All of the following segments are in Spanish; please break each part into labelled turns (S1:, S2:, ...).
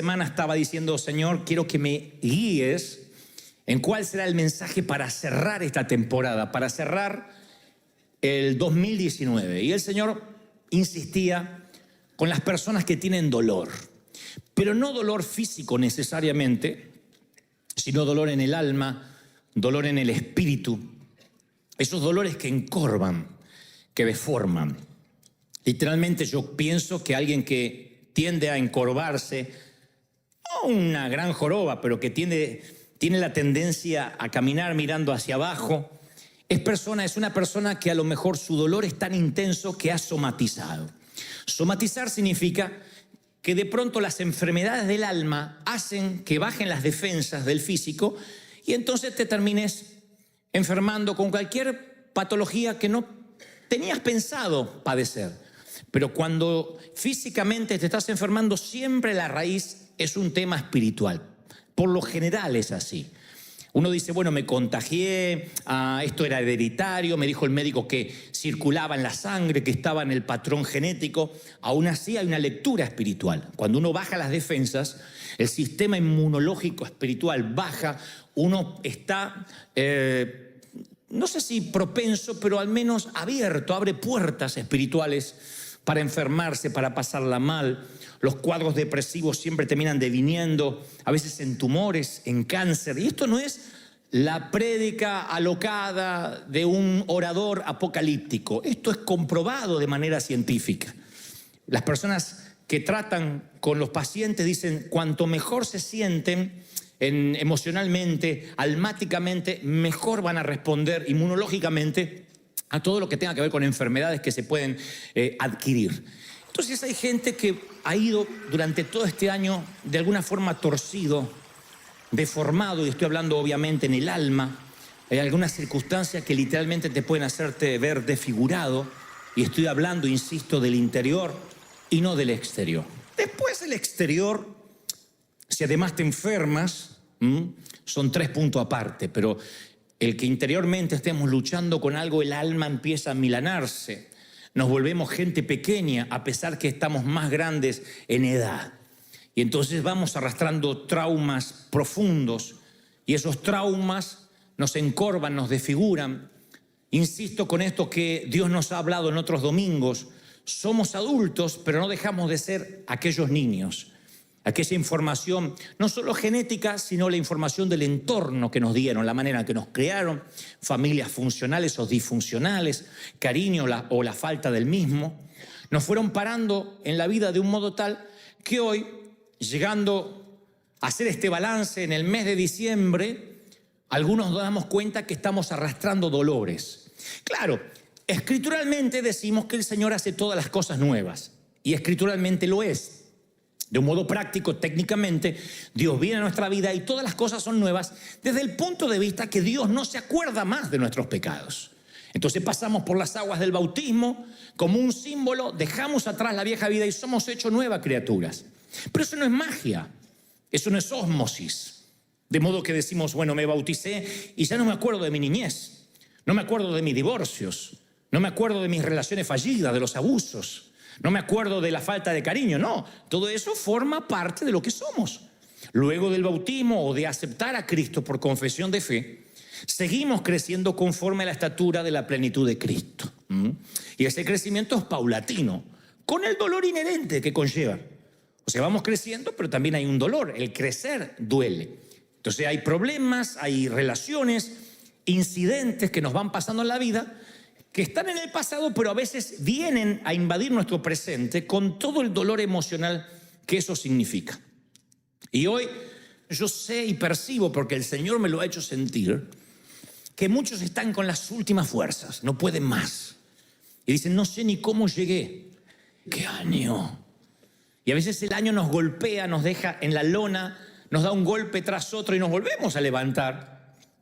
S1: semana estaba diciendo, Señor, quiero que me guíes en cuál será el mensaje para cerrar esta temporada, para cerrar el 2019. Y el Señor insistía con las personas que tienen dolor, pero no dolor físico necesariamente, sino dolor en el alma, dolor en el espíritu, esos dolores que encorvan, que deforman. Literalmente yo pienso que alguien que tiende a encorvarse, no una gran joroba, pero que tiene la tendencia a caminar mirando hacia abajo, es una persona que a lo mejor su dolor es tan intenso que ha somatizado. Somatizar significa que de pronto las enfermedades del alma hacen que bajen las defensas del físico y entonces te termines enfermando con cualquier patología que no tenías pensado padecer. Pero cuando físicamente te estás enfermando, siempre la raíz es un tema espiritual. Por lo general es así. Uno dice, bueno, me contagié, esto era hereditario, me dijo el médico que circulaba en la sangre, que estaba en el patrón genético. Aún así hay una lectura espiritual. Cuando uno baja las defensas, el sistema inmunológico espiritual baja, uno está, no sé si propenso, pero al menos abierto, abre puertas espirituales para enfermarse, para pasarla mal. Los cuadros depresivos siempre terminan deviniendo, a veces en tumores, en cáncer. Y esto no es la prédica alocada de un orador apocalíptico. Esto es comprobado de manera científica. Las personas que tratan con los pacientes dicen, cuanto mejor se sienten emocionalmente, almáticamente, mejor van a responder inmunológicamente a todo lo que tenga que ver con enfermedades que se pueden adquirir. Entonces hay gente que ha ido durante todo este año de alguna forma torcido, deformado, y estoy hablando obviamente en el alma. Hay algunas circunstancias que literalmente te pueden hacerte ver desfigurado, y estoy hablando, insisto, del interior y no del exterior. Después el exterior, si además te enfermas, son 3 puntos aparte, pero el que interiormente estemos luchando con algo, el alma empieza a milanarse. Nos volvemos gente pequeña a pesar que estamos más grandes en edad. Y entonces vamos arrastrando traumas profundos y esos traumas nos encorvan, nos desfiguran. Insisto con esto que Dios nos ha hablado en otros domingos. Somos adultos, pero no dejamos de ser aquellos niños. Aquella información, no solo genética, sino la información del entorno que nos dieron, la manera en que nos crearon, familias funcionales o disfuncionales, cariño o la falta del mismo, nos fueron parando en la vida de un modo tal que hoy, llegando a hacer este balance en el mes de diciembre, algunos nos damos cuenta que estamos arrastrando dolores. Claro, escrituralmente decimos que el Señor hace todas las cosas nuevas, y escrituralmente lo es. De un modo práctico, técnicamente, Dios viene a nuestra vida y todas las cosas son nuevas desde el punto de vista que Dios no se acuerda más de nuestros pecados. Entonces pasamos por las aguas del bautismo como un símbolo, dejamos atrás la vieja vida y somos hechos nuevas criaturas. Pero eso no es magia, eso no es ósmosis. De modo que decimos, bueno, me bauticé y ya no me acuerdo de mi niñez, no me acuerdo de mis divorcios, no me acuerdo de mis relaciones fallidas, de los abusos. No me acuerdo de la falta de cariño, no. Todo eso forma parte de lo que somos. Luego del bautismo o de aceptar a Cristo por confesión de fe, seguimos creciendo conforme a la estatura de la plenitud de Cristo. Y ese crecimiento es paulatino, con el dolor inherente que conlleva. O sea, vamos creciendo, pero también hay un dolor. El crecer duele. Entonces hay problemas, hay relaciones, incidentes que nos van pasando en la vida, que están en el pasado, pero a veces vienen a invadir nuestro presente con todo el dolor emocional que eso significa. Y hoy yo sé y percibo, porque el Señor me lo ha hecho sentir, que muchos están con las últimas fuerzas, no pueden más. Y dicen, no sé ni cómo llegué. ¿Qué año? Y a veces el año nos golpea, nos deja en la lona, nos da un golpe tras otro y nos volvemos a levantar.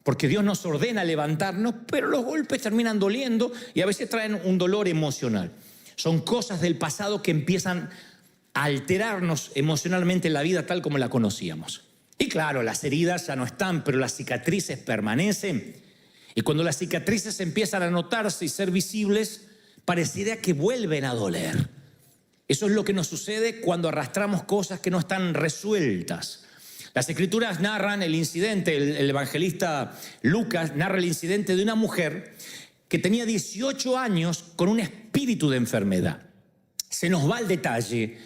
S1: Porque Dios nos ordena levantarnos, pero los golpes terminan doliendo y a veces traen un dolor emocional. Son cosas del pasado que empiezan a alterarnos emocionalmente en la vida tal como la conocíamos. Y claro, las heridas ya no están, pero las cicatrices permanecen. Y cuando las cicatrices empiezan a notarse y ser visibles, pareciera que vuelven a doler. Eso es lo que nos sucede cuando arrastramos cosas que no están resueltas. Las Escrituras narran el incidente, el evangelista Lucas narra el incidente de una mujer que tenía 18 años con un espíritu de enfermedad. Se nos va el detalle,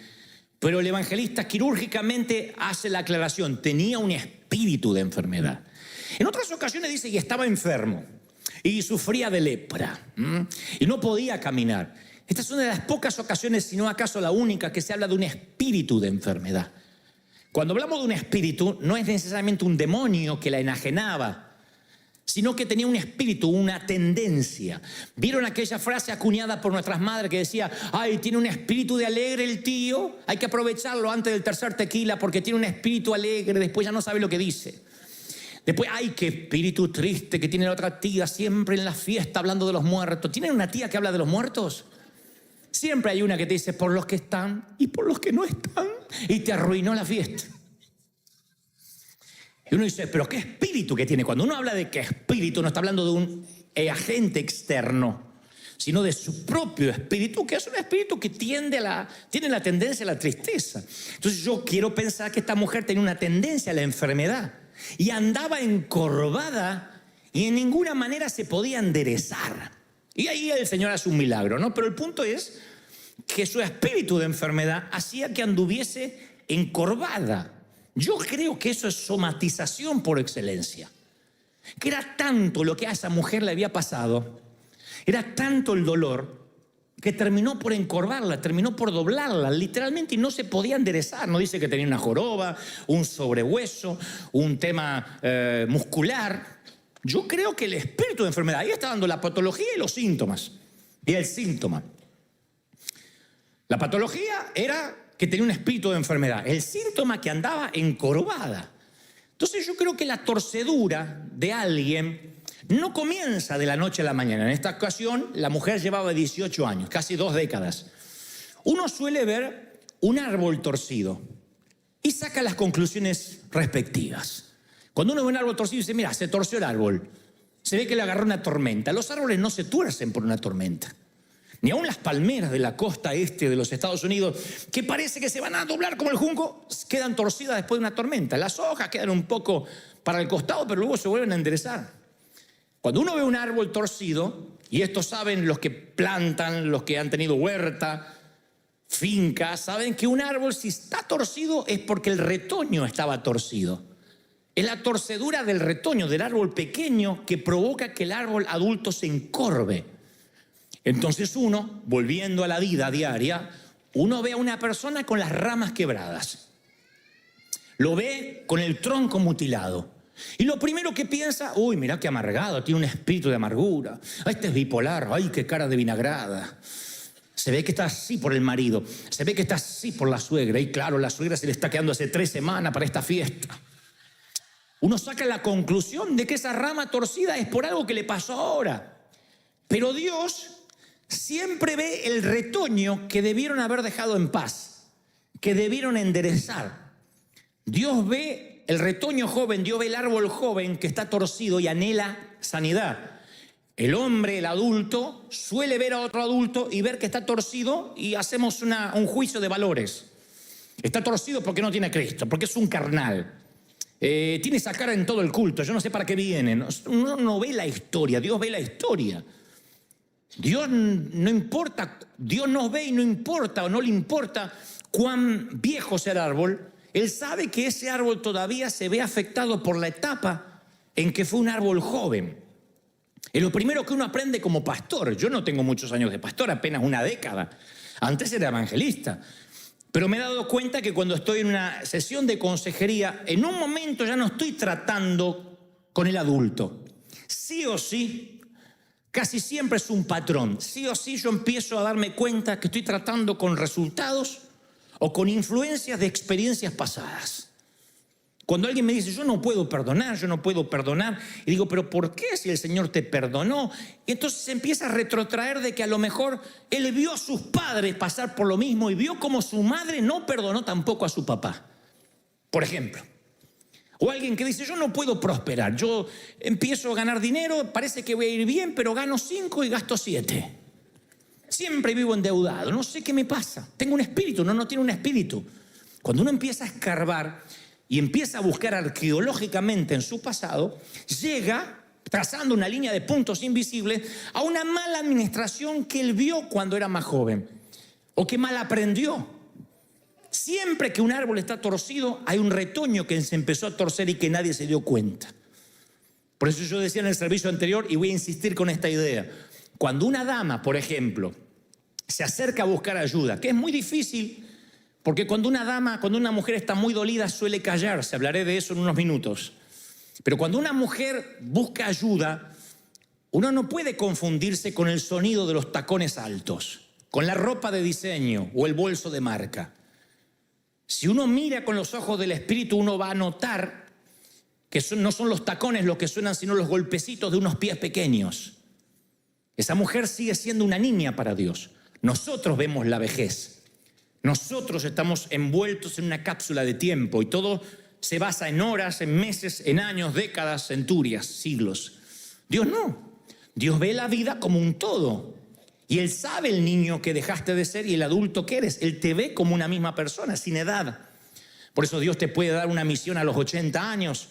S1: pero el evangelista quirúrgicamente hace la aclaración: tenía un espíritu de enfermedad. En otras ocasiones dice que estaba enfermo y sufría de lepra y no podía caminar. Esta es una de las pocas ocasiones, si no acaso la única, que se habla de un espíritu de enfermedad. Cuando hablamos de un espíritu, no es necesariamente un demonio que la enajenaba, sino que tenía un espíritu, una tendencia. ¿Vieron aquella frase acuñada por nuestras madres que decía: ay, tiene un espíritu de alegre el tío, hay que aprovecharlo antes del tercer tequila porque tiene un espíritu alegre, después ya no sabe lo que dice? Después, ay, qué espíritu triste que tiene la otra tía, siempre en la fiesta hablando de los muertos. ¿Tienen una tía que habla de los muertos? Siempre hay una que te dice: por los que están y por los que no están, y te arruinó la fiesta. Y uno dice: pero qué espíritu que tiene. Cuando uno habla de qué espíritu, no está hablando de un agente externo, sino de su propio espíritu, que es un espíritu que tiene la tendencia a la tristeza. Entonces yo quiero pensar que esta mujer tenía una tendencia a la enfermedad y andaba encorvada y en ninguna manera se podía enderezar. Y ahí el Señor hace un milagro, ¿no? Pero el punto es que su espíritu de enfermedad hacía que anduviese encorvada. Yo creo que eso es somatización por excelencia. Que era tanto lo que a esa mujer le había pasado, era tanto el dolor, que terminó por encorvarla, terminó por doblarla, literalmente, y no se podía enderezar. No dice que tenía una joroba, un sobrehueso, un tema muscular. Yo creo que el espíritu de enfermedad, ahí está dando la patología y los síntomas. Y el síntoma. La patología era que tenía un espíritu de enfermedad. El síntoma, que andaba encorvada. Entonces yo creo que la torcedura de alguien no comienza de la noche a la mañana. En esta ocasión la mujer llevaba 18 años, casi 2 décadas. Uno suele ver un árbol torcido y saca las conclusiones respectivas. Cuando uno ve un árbol torcido dice: mira, se torció el árbol, se ve que le agarró una tormenta. Los árboles no se tuercen por una tormenta. Ni aun las palmeras de la costa este de los Estados Unidos, que parece que se van a doblar como el junco, quedan torcidas después de una tormenta. Las hojas quedan un poco para el costado, pero luego se vuelven a enderezar. Cuando uno ve un árbol torcido, y esto saben los que plantan, los que han tenido huerta, fincas, saben que un árbol, si está torcido, es porque el retoño estaba torcido. Es la torcedura del retoño, del árbol pequeño, que provoca que el árbol adulto se encorve. Entonces uno, volviendo a la vida diaria, uno ve a una persona con las ramas quebradas. Lo ve con el tronco mutilado. Y lo primero que piensa: uy, mira qué amargado, tiene un espíritu de amargura. Este es bipolar, ay, qué cara de vinagrada. Se ve que está así por el marido, se ve que está así por la suegra. Y claro, la suegra se le está quedando hace 3 semanas para esta fiesta. Uno saca la conclusión de que esa rama torcida es por algo que le pasó ahora. Pero Dios siempre ve el retoño que debieron haber dejado en paz, que debieron enderezar. Dios ve el retoño joven, Dios ve el árbol joven que está torcido y anhela sanidad. El hombre, el adulto, suele ver a otro adulto y ver que está torcido y hacemos un juicio de valores. Está torcido porque no tiene a Cristo, porque es un carnal. Tiene esa cara en todo el culto, yo no sé para qué viene. Uno no ve la historia, Dios ve la historia. Dios no importa, Dios nos ve y no importa o no le importa cuán viejo sea el árbol. Él sabe que ese árbol todavía se ve afectado por la etapa en que fue un árbol joven. Es lo primero que uno aprende como pastor. Yo no tengo muchos años de pastor, apenas 1 década. Antes era evangelista. Pero me he dado cuenta que cuando estoy en una sesión de consejería, en un momento ya no estoy tratando con el adulto. Sí o sí, casi siempre es un patrón. Sí o sí yo empiezo a darme cuenta que estoy tratando con resultados o con influencias de experiencias pasadas. Cuando alguien me dice: yo no puedo perdonar, y digo: pero ¿por qué si el Señor te perdonó? Y entonces se empieza a retrotraer de que a lo mejor él vio a sus padres pasar por lo mismo y vio como su madre no perdonó tampoco a su papá, por ejemplo. O alguien que dice: yo no puedo prosperar, yo empiezo a ganar dinero, parece que voy a ir bien, pero gano 5 y gasto 7. Siempre vivo endeudado, no sé qué me pasa. Tengo un espíritu, no tiene un espíritu. Cuando uno empieza a escarbar y empieza a buscar arqueológicamente en su pasado, llega, trazando una línea de puntos invisibles, a una mala administración que él vio cuando era más joven o que mal aprendió. Siempre que un árbol está torcido, hay un retoño que se empezó a torcer y que nadie se dio cuenta. Por eso yo decía en el servicio anterior, y voy a insistir con esta idea, cuando una dama, por ejemplo, se acerca a buscar ayuda, que es muy difícil, porque cuando una mujer está muy dolida suele callarse, hablaré de eso en unos minutos. Pero cuando una mujer busca ayuda, uno no puede confundirse con el sonido de los tacones altos, con la ropa de diseño o el bolso de marca. Si uno mira con los ojos del Espíritu, uno va a notar que no son los tacones los que suenan, sino los golpecitos de unos pies pequeños. Esa mujer sigue siendo una niña para Dios. Nosotros vemos la vejez. Nosotros estamos envueltos en una cápsula de tiempo y todo se basa en horas, en meses, en años, décadas, centurias, siglos. Dios no. Dios ve la vida como un todo. Y Él sabe el niño que dejaste de ser y el adulto que eres. Él te ve como una misma persona, sin edad. Por eso Dios te puede dar una misión a los 80 años,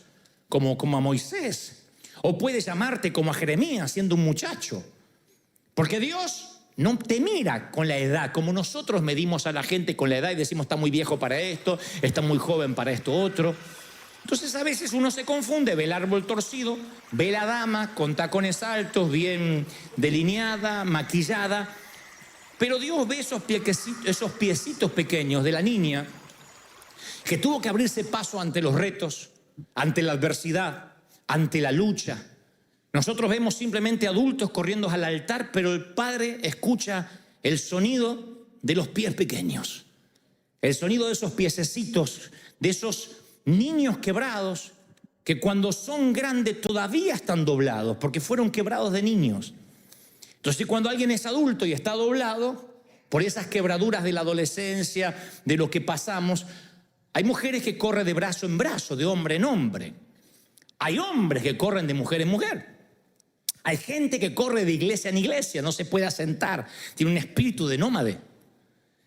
S1: como a Moisés. O puede llamarte como a Jeremías, siendo un muchacho. Porque Dios no te mira con la edad, como nosotros medimos a la gente con la edad y decimos está muy viejo para esto, está muy joven para esto otro. Entonces a veces uno se confunde, ve el árbol torcido, ve la dama con tacones altos, bien delineada, maquillada, pero Dios ve esos piecitos pequeños de la niña que tuvo que abrirse paso ante los retos, ante la adversidad, ante la lucha. Nosotros vemos simplemente adultos corriendo al altar, pero el Padre escucha el sonido de los pies pequeños, el sonido de esos piececitos, de esos niños quebrados que cuando son grandes todavía están doblados porque fueron quebrados de niños. Entonces cuando alguien es adulto y está doblado por esas quebraduras de la adolescencia, de lo que pasamos, hay mujeres que corren de brazo en brazo, de hombre en hombre. Hay hombres que corren de mujer en mujer. Hay gente que corre de iglesia en iglesia, no se puede asentar, tiene un espíritu de nómade.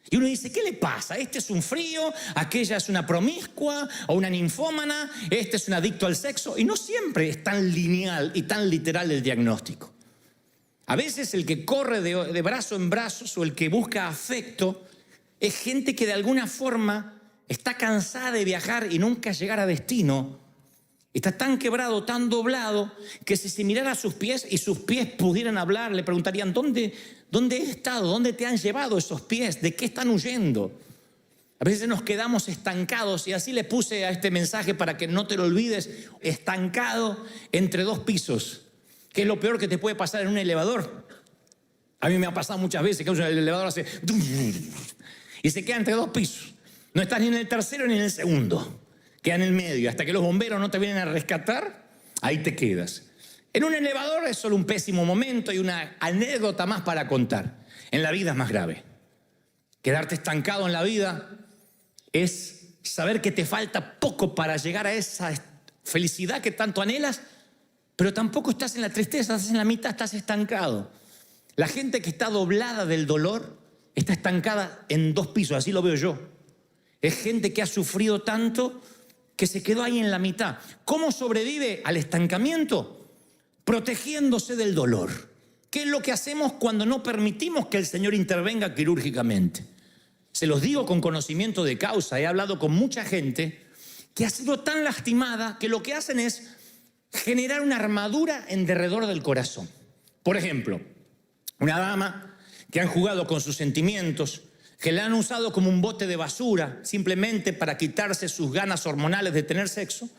S1: Y uno dice, ¿qué le pasa? Este es un frío, aquella es una promiscua o una ninfómana, este es un adicto al sexo. Y no siempre es tan lineal y tan literal el diagnóstico. A veces el que corre de brazo en brazo o el que busca afecto es gente que de alguna forma está cansada de viajar y nunca llegar a destino. Está tan quebrado, tan doblado, que si se mirara a sus pies y sus pies pudieran hablar, le preguntarían, ¿dónde he estado? ¿Dónde te han llevado esos pies? ¿De qué están huyendo? A veces nos quedamos estancados, y así le puse a este mensaje para que no te lo olvides, estancado entre dos pisos, que es lo peor que te puede pasar en un elevador. A mí me ha pasado muchas veces que el elevador hace y se queda entre dos pisos. No estás ni en el tercero ni en el segundo. Queda en el medio, hasta que los bomberos no te vienen a rescatar, ahí te quedas. En un elevador es solo un pésimo momento y una anécdota más para contar. En la vida es más grave. Quedarte estancado en la vida es saber que te falta poco para llegar a esa felicidad que tanto anhelas, pero tampoco estás en la tristeza, estás en la mitad, estás estancado. La gente que está doblada del dolor está estancada en dos pisos, así lo veo yo. Es gente que ha sufrido tanto que se quedó ahí en la mitad. ¿Cómo sobrevive al estancamiento? Protegiéndose del dolor. ¿Qué es lo que hacemos cuando no permitimos que el Señor intervenga quirúrgicamente? Se los digo con conocimiento de causa. He hablado con mucha gente que ha sido tan lastimada que lo que hacen es generar una armadura en derredor del corazón. Por ejemplo, una dama que han jugado con sus sentimientos, que la han usado como un bote de basura simplemente para quitarse sus ganas hormonales de tener sexo.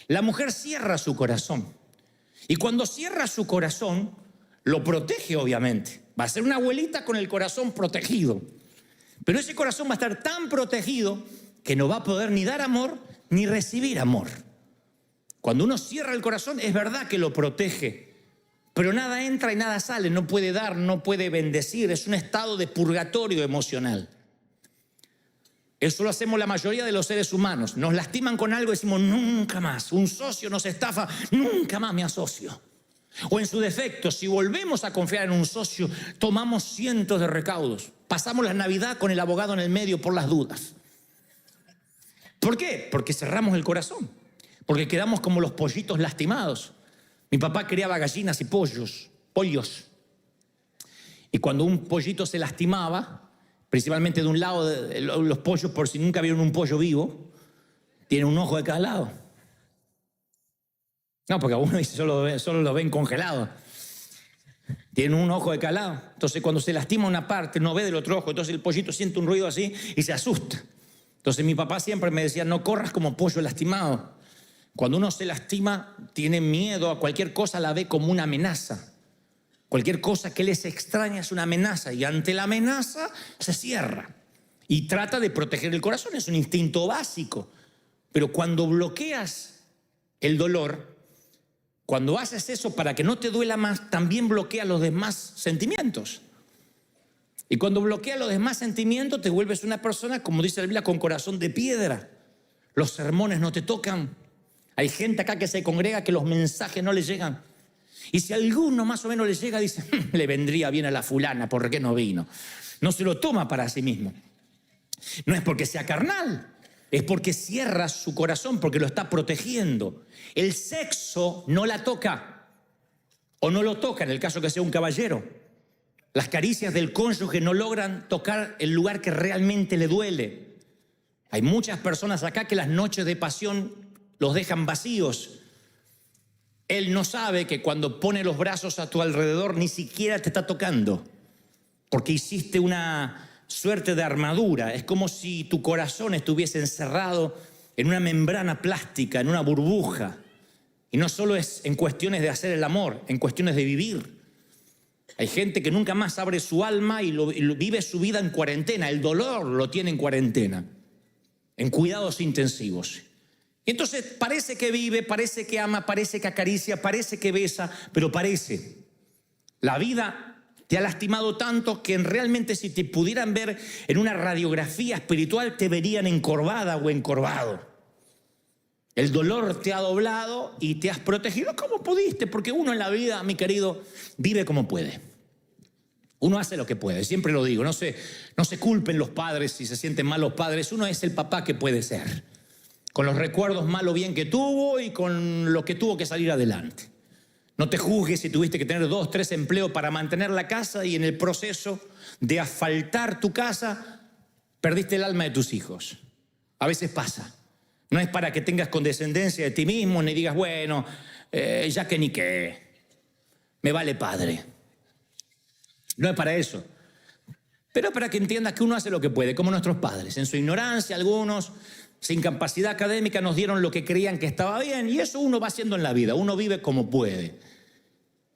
S1: La mujer cierra su corazón. Y cuando cierra su corazón, lo protege obviamente. Va a ser una abuelita con el corazón protegido. Pero ese corazón va a estar tan protegido que no va a poder ni dar amor ni recibir amor. Cuando uno cierra el corazón, es verdad que lo protege, pero nada entra y nada sale, no puede dar, no puede bendecir, es un estado de purgatorio emocional. Eso lo hacemos la mayoría de los seres humanos. Nos lastiman con algo y decimos, nunca más. Un socio nos estafa, nunca más me asocio. O en su defecto, si volvemos a confiar en un socio, tomamos cientos de recaudos. Pasamos la Navidad con el abogado en el medio por las dudas. ¿Por qué? Porque cerramos el corazón. Porque quedamos como los pollitos lastimados. Mi papá criaba gallinas y pollos. Y cuando un pollito se lastimaba, principalmente de un lado, los pollos, por si nunca vieron un pollo vivo, tienen un ojo de cada lado. No, porque algunos solo lo ven congelado. Tienen un ojo de cada lado. Entonces, cuando se lastima una parte, no ve del otro ojo. Entonces, el pollito siente un ruido así y se asusta. Entonces, mi papá siempre me decía, no corras como pollo lastimado. Cuando uno se lastima, tiene miedo a cualquier cosa, la ve como una amenaza. Cualquier cosa que les extraña es una amenaza. Y ante la amenaza, se cierra. Y trata de proteger el corazón. Es un instinto básico. Pero cuando bloqueas el dolor, cuando haces eso para que no te duela más, también bloquea los demás sentimientos. Y cuando bloqueas los demás sentimientos, te vuelves una persona, como dice la Biblia, con corazón de piedra. Los sermones no te tocan. Hay gente acá que se congrega que los mensajes no les llegan. Y si alguno más o menos le llega, dice, le vendría bien a la fulana, ¿por qué no vino? No se lo toma para sí mismo. No es porque sea carnal. Es porque cierra su corazón, porque lo está protegiendo. El sexo no la toca, o no lo toca en el caso que sea un caballero. Las caricias del cónyuge no logran tocar el lugar que realmente le duele. Hay muchas personas acá que las noches de pasión los dejan vacíos. Él no sabe que cuando pone los brazos a tu alrededor ni siquiera te está tocando, porque hiciste una suerte de armadura. Es como si tu corazón estuviese encerrado en una membrana plástica, en una burbuja. Y no solo es en cuestiones de hacer el amor, en cuestiones de vivir. Hay gente que nunca más abre su alma y vive su vida en cuarentena. El dolor lo tiene en cuarentena, en cuidados intensivos. Y entonces parece que vive, parece que ama, parece que acaricia, parece que besa, pero parece. La vida te ha lastimado tanto que realmente si te pudieran ver en una radiografía espiritual te verían encorvada o encorvado. El dolor te ha doblado y te has protegido como pudiste, porque uno en la vida, mi querido, vive como puede. Uno hace lo que puede, siempre lo digo, no se culpen los padres si se sienten mal los padres, uno es el papá que puede ser, con los recuerdos mal o bien que tuvo y con lo que tuvo que salir adelante. No te juzgues si tuviste que tener 2, 3 empleos para mantener la casa y en el proceso de asfaltar tu casa perdiste el alma de tus hijos. A veces pasa. No es para que tengas condescendencia de ti mismo ni digas, bueno, ya que ni qué, me vale padre. No es para eso. Pero para que entiendas que uno hace lo que puede, como nuestros padres. En su ignorancia, algunos sin capacidad académica nos dieron lo que creían que estaba bien y eso uno va haciendo en la vida, uno vive como puede.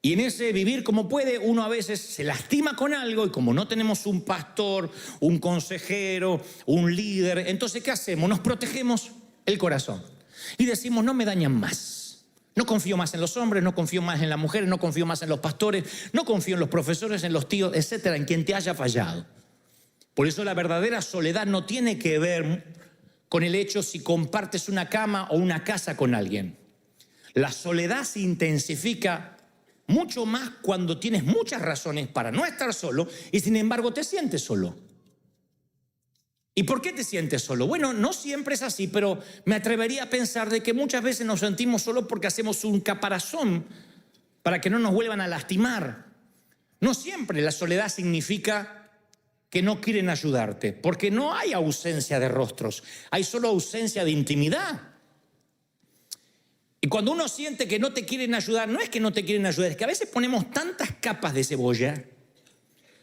S1: Y en ese vivir como puede, uno a veces se lastima con algo y como no tenemos un pastor, un consejero, un líder, entonces ¿qué hacemos? Nos protegemos el corazón y decimos, no me dañan más. No confío más en los hombres, no confío más en las mujeres, no confío más en los pastores, no confío en los profesores, en los tíos, etcétera, en quien te haya fallado. Por eso la verdadera soledad no tiene que ver con el hecho si compartes una cama o una casa con alguien. La soledad se intensifica mucho más cuando tienes muchas razones para no estar solo y sin embargo te sientes solo. ¿Y por qué te sientes solo? Bueno, no siempre es así, pero me atrevería a pensar de que muchas veces nos sentimos solos porque hacemos un caparazón para que no nos vuelvan a lastimar. No siempre la soledad significa que no quieren ayudarte, porque no hay ausencia de rostros, hay solo ausencia de intimidad. Y cuando uno siente que no te quieren ayudar, no es que no te quieren ayudar, es que a veces ponemos tantas capas de cebolla,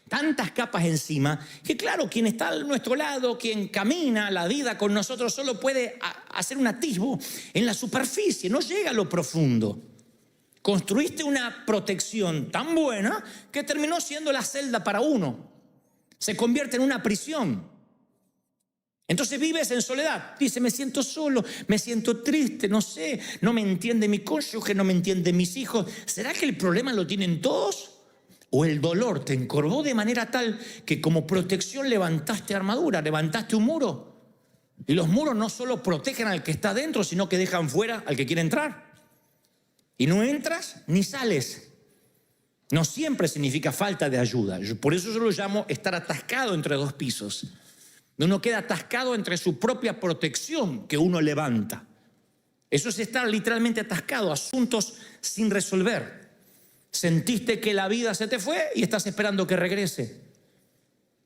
S1: tantas capas encima, que claro, quien está a nuestro lado, quien camina la vida con nosotros, solo puede hacer un atisbo en la superficie, no llega a lo profundo. Construiste una protección tan buena que terminó siendo la celda para uno. Se convierte en una prisión. Entonces vives en soledad. Dice, me siento solo, me siento triste, no sé, no me entiende mi cónyuge, no me entienden mis hijos. ¿Será que el problema lo tienen todos? ¿O el dolor te encorvó de manera tal que como protección levantaste armadura, levantaste un muro? Y los muros no solo protegen al que está dentro, sino que dejan fuera al que quiere entrar. Y no entras ni sales. No siempre significa falta de ayuda. Por eso yo lo llamo estar atascado entre dos pisos. Uno queda atascado entre su propia protección que uno levanta. Eso es estar literalmente atascado, asuntos sin resolver. Sentiste que la vida se te fue y estás esperando que regrese.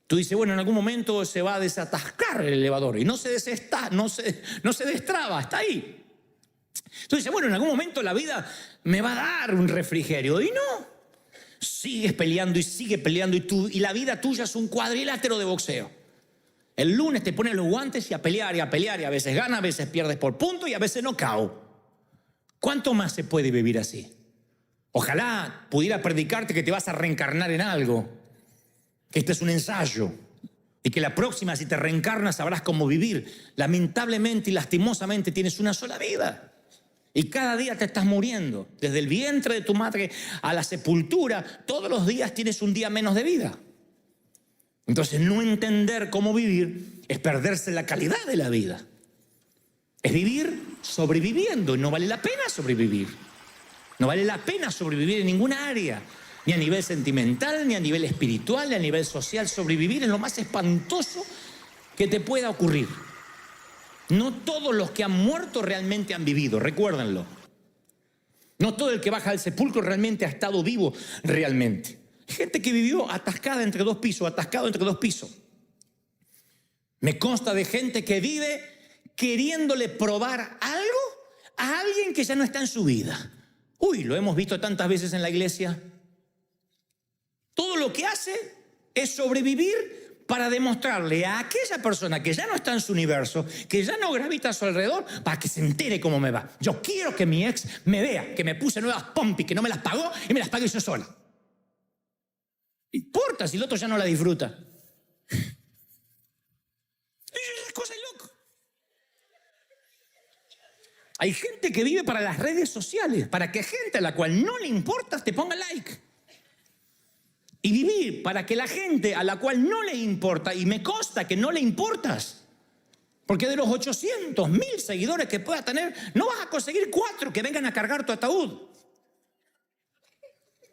S1: Tú dices, bueno, en algún momento se va a desatascar el elevador y no se destraba, está ahí. Tú dices, bueno, en algún momento la vida me va a dar un refrigerio y no. Sigues peleando y sigue peleando y la vida tuya es un cuadrilátero de boxeo. El lunes te pones los guantes y a pelear y a pelear y a veces ganas, a veces pierdes por punto y a veces no cao. ¿Cuánto más se puede vivir así? Ojalá pudiera predicarte que te vas a reencarnar en algo, que este es un ensayo y que la próxima, si te reencarnas, sabrás cómo vivir. Lamentablemente y lastimosamente tienes una sola vida. Y cada día te estás muriendo. Desde el vientre de tu madre a la sepultura, todos los días tienes un día menos de vida. Entonces, no entender cómo vivir es perderse la calidad de la vida. Es vivir sobreviviendo y no vale la pena sobrevivir. No vale la pena sobrevivir en ninguna área, ni a nivel sentimental, ni a nivel espiritual, ni a nivel social. Sobrevivir es lo más espantoso que te pueda ocurrir. No todos los que han muerto realmente han vivido, recuérdenlo. No todo el que baja al sepulcro realmente ha estado vivo realmente. Gente que vivió atascada entre dos pisos, atascado entre dos pisos. Me consta de gente que vive queriéndole probar algo a alguien que ya no está en su vida. Uy, lo hemos visto tantas veces en la iglesia. Todo lo que hace es sobrevivir para demostrarle a aquella persona que ya no está en su universo, que ya no gravita a su alrededor, para que se entere cómo me va. Yo quiero que mi ex me vea, que me puse nuevas pompis, que no me las pagó y me las pagué yo sola. No importa si el otro ya no la disfruta. Es cosa de loco. Hay gente que vive para las redes sociales, para que gente a la cual no le importas te ponga like. Y vivir para que la gente a la cual no le importa, y me consta que no le importas, porque de los 800.000 seguidores que puedas tener, no vas a conseguir 4 que vengan a cargar tu ataúd.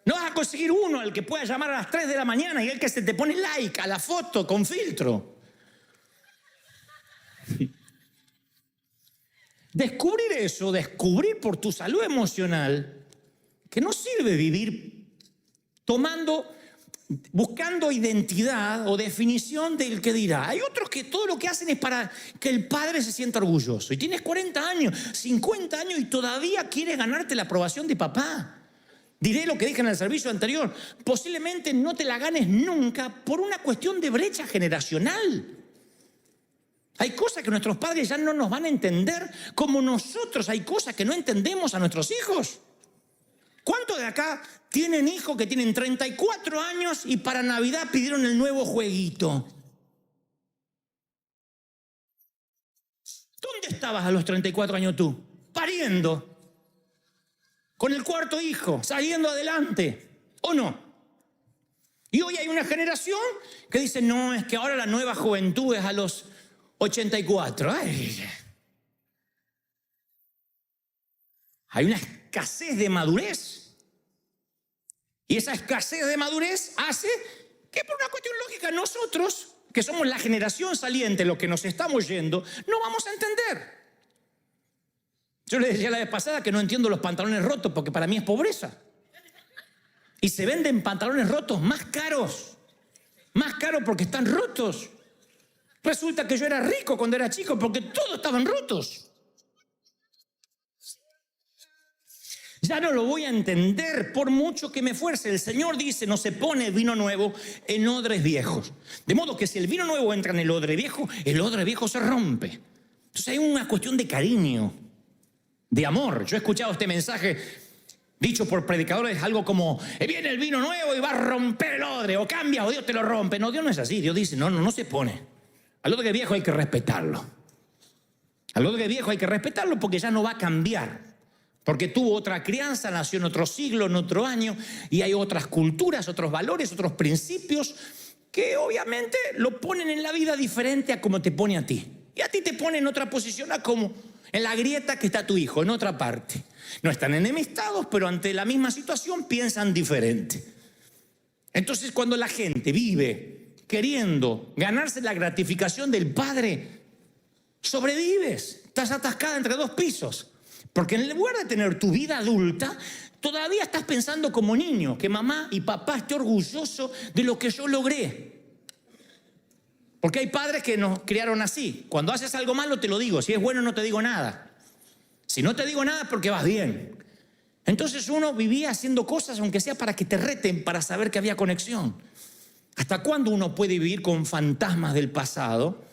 S1: No vas a conseguir uno al que pueda llamar a las 3 de la mañana y el que se te pone like a la foto con filtro. Descubrir eso, descubrir por tu salud emocional, que no sirve vivir buscando identidad o definición del que dirá. Hay otros que todo lo que hacen es para que el padre se sienta orgulloso. Y tienes 40 años, 50 años y todavía quieres ganarte la aprobación de papá. Diré lo que dije en el servicio anterior. Posiblemente no te la ganes nunca por una cuestión de brecha generacional. Hay cosas que nuestros padres ya no nos van a entender, como nosotros hay cosas que no entendemos a nuestros hijos. ¿Cuántos de acá tienen hijos que tienen 34 años y para Navidad pidieron el nuevo jueguito? ¿Dónde estabas a los 34 años tú? Pariendo. Con el cuarto hijo, saliendo adelante. ¿O no? Y hoy hay una generación que dice, no, es que ahora la nueva juventud es a los 84. Ay. Hay una escasez de madurez. Y esa escasez de madurez hace que por una cuestión lógica nosotros, que somos la generación saliente, los que nos estamos yendo, no vamos a entender. Yo le decía la vez pasada que no entiendo los pantalones rotos porque para mí es pobreza. Y se venden pantalones rotos más caros. Más caros porque están rotos. Resulta que yo era rico cuando era chico porque todos estaban rotos. Ya no lo voy a entender por mucho que me esfuerce. El Señor dice, no se pone vino nuevo en odres viejos. De modo que si el vino nuevo entra en el odre viejo se rompe. Entonces hay una cuestión de cariño, de amor. Yo he escuchado este mensaje dicho por predicadores, algo como, viene el vino nuevo y va a romper el odre, o cambia, o Dios te lo rompe. No, Dios no es así. Dios dice, no se pone. Al odre viejo hay que respetarlo. Al odre viejo hay que respetarlo porque ya no va a cambiar. Porque tuvo otra crianza, nació en otro siglo, en otro año, y hay otras culturas, otros valores, otros principios que obviamente lo ponen en la vida diferente a como te pone a ti. Y a ti te pone en otra posición a como en la grieta que está tu hijo, en otra parte. No están enemistados, pero ante la misma situación piensan diferente. Entonces, cuando la gente vive queriendo ganarse la gratificación del padre, sobrevives, estás atascada entre dos pisos. Porque en lugar de tener tu vida adulta, todavía estás pensando como niño, que mamá y papá esté orgulloso de lo que yo logré. Porque hay padres que nos criaron así. Cuando haces algo malo te lo digo, si es bueno no te digo nada. Si no te digo nada es porque vas bien. Entonces uno vivía haciendo cosas, aunque sea para que te reten, para saber que había conexión. ¿Hasta cuándo uno puede vivir con fantasmas del pasado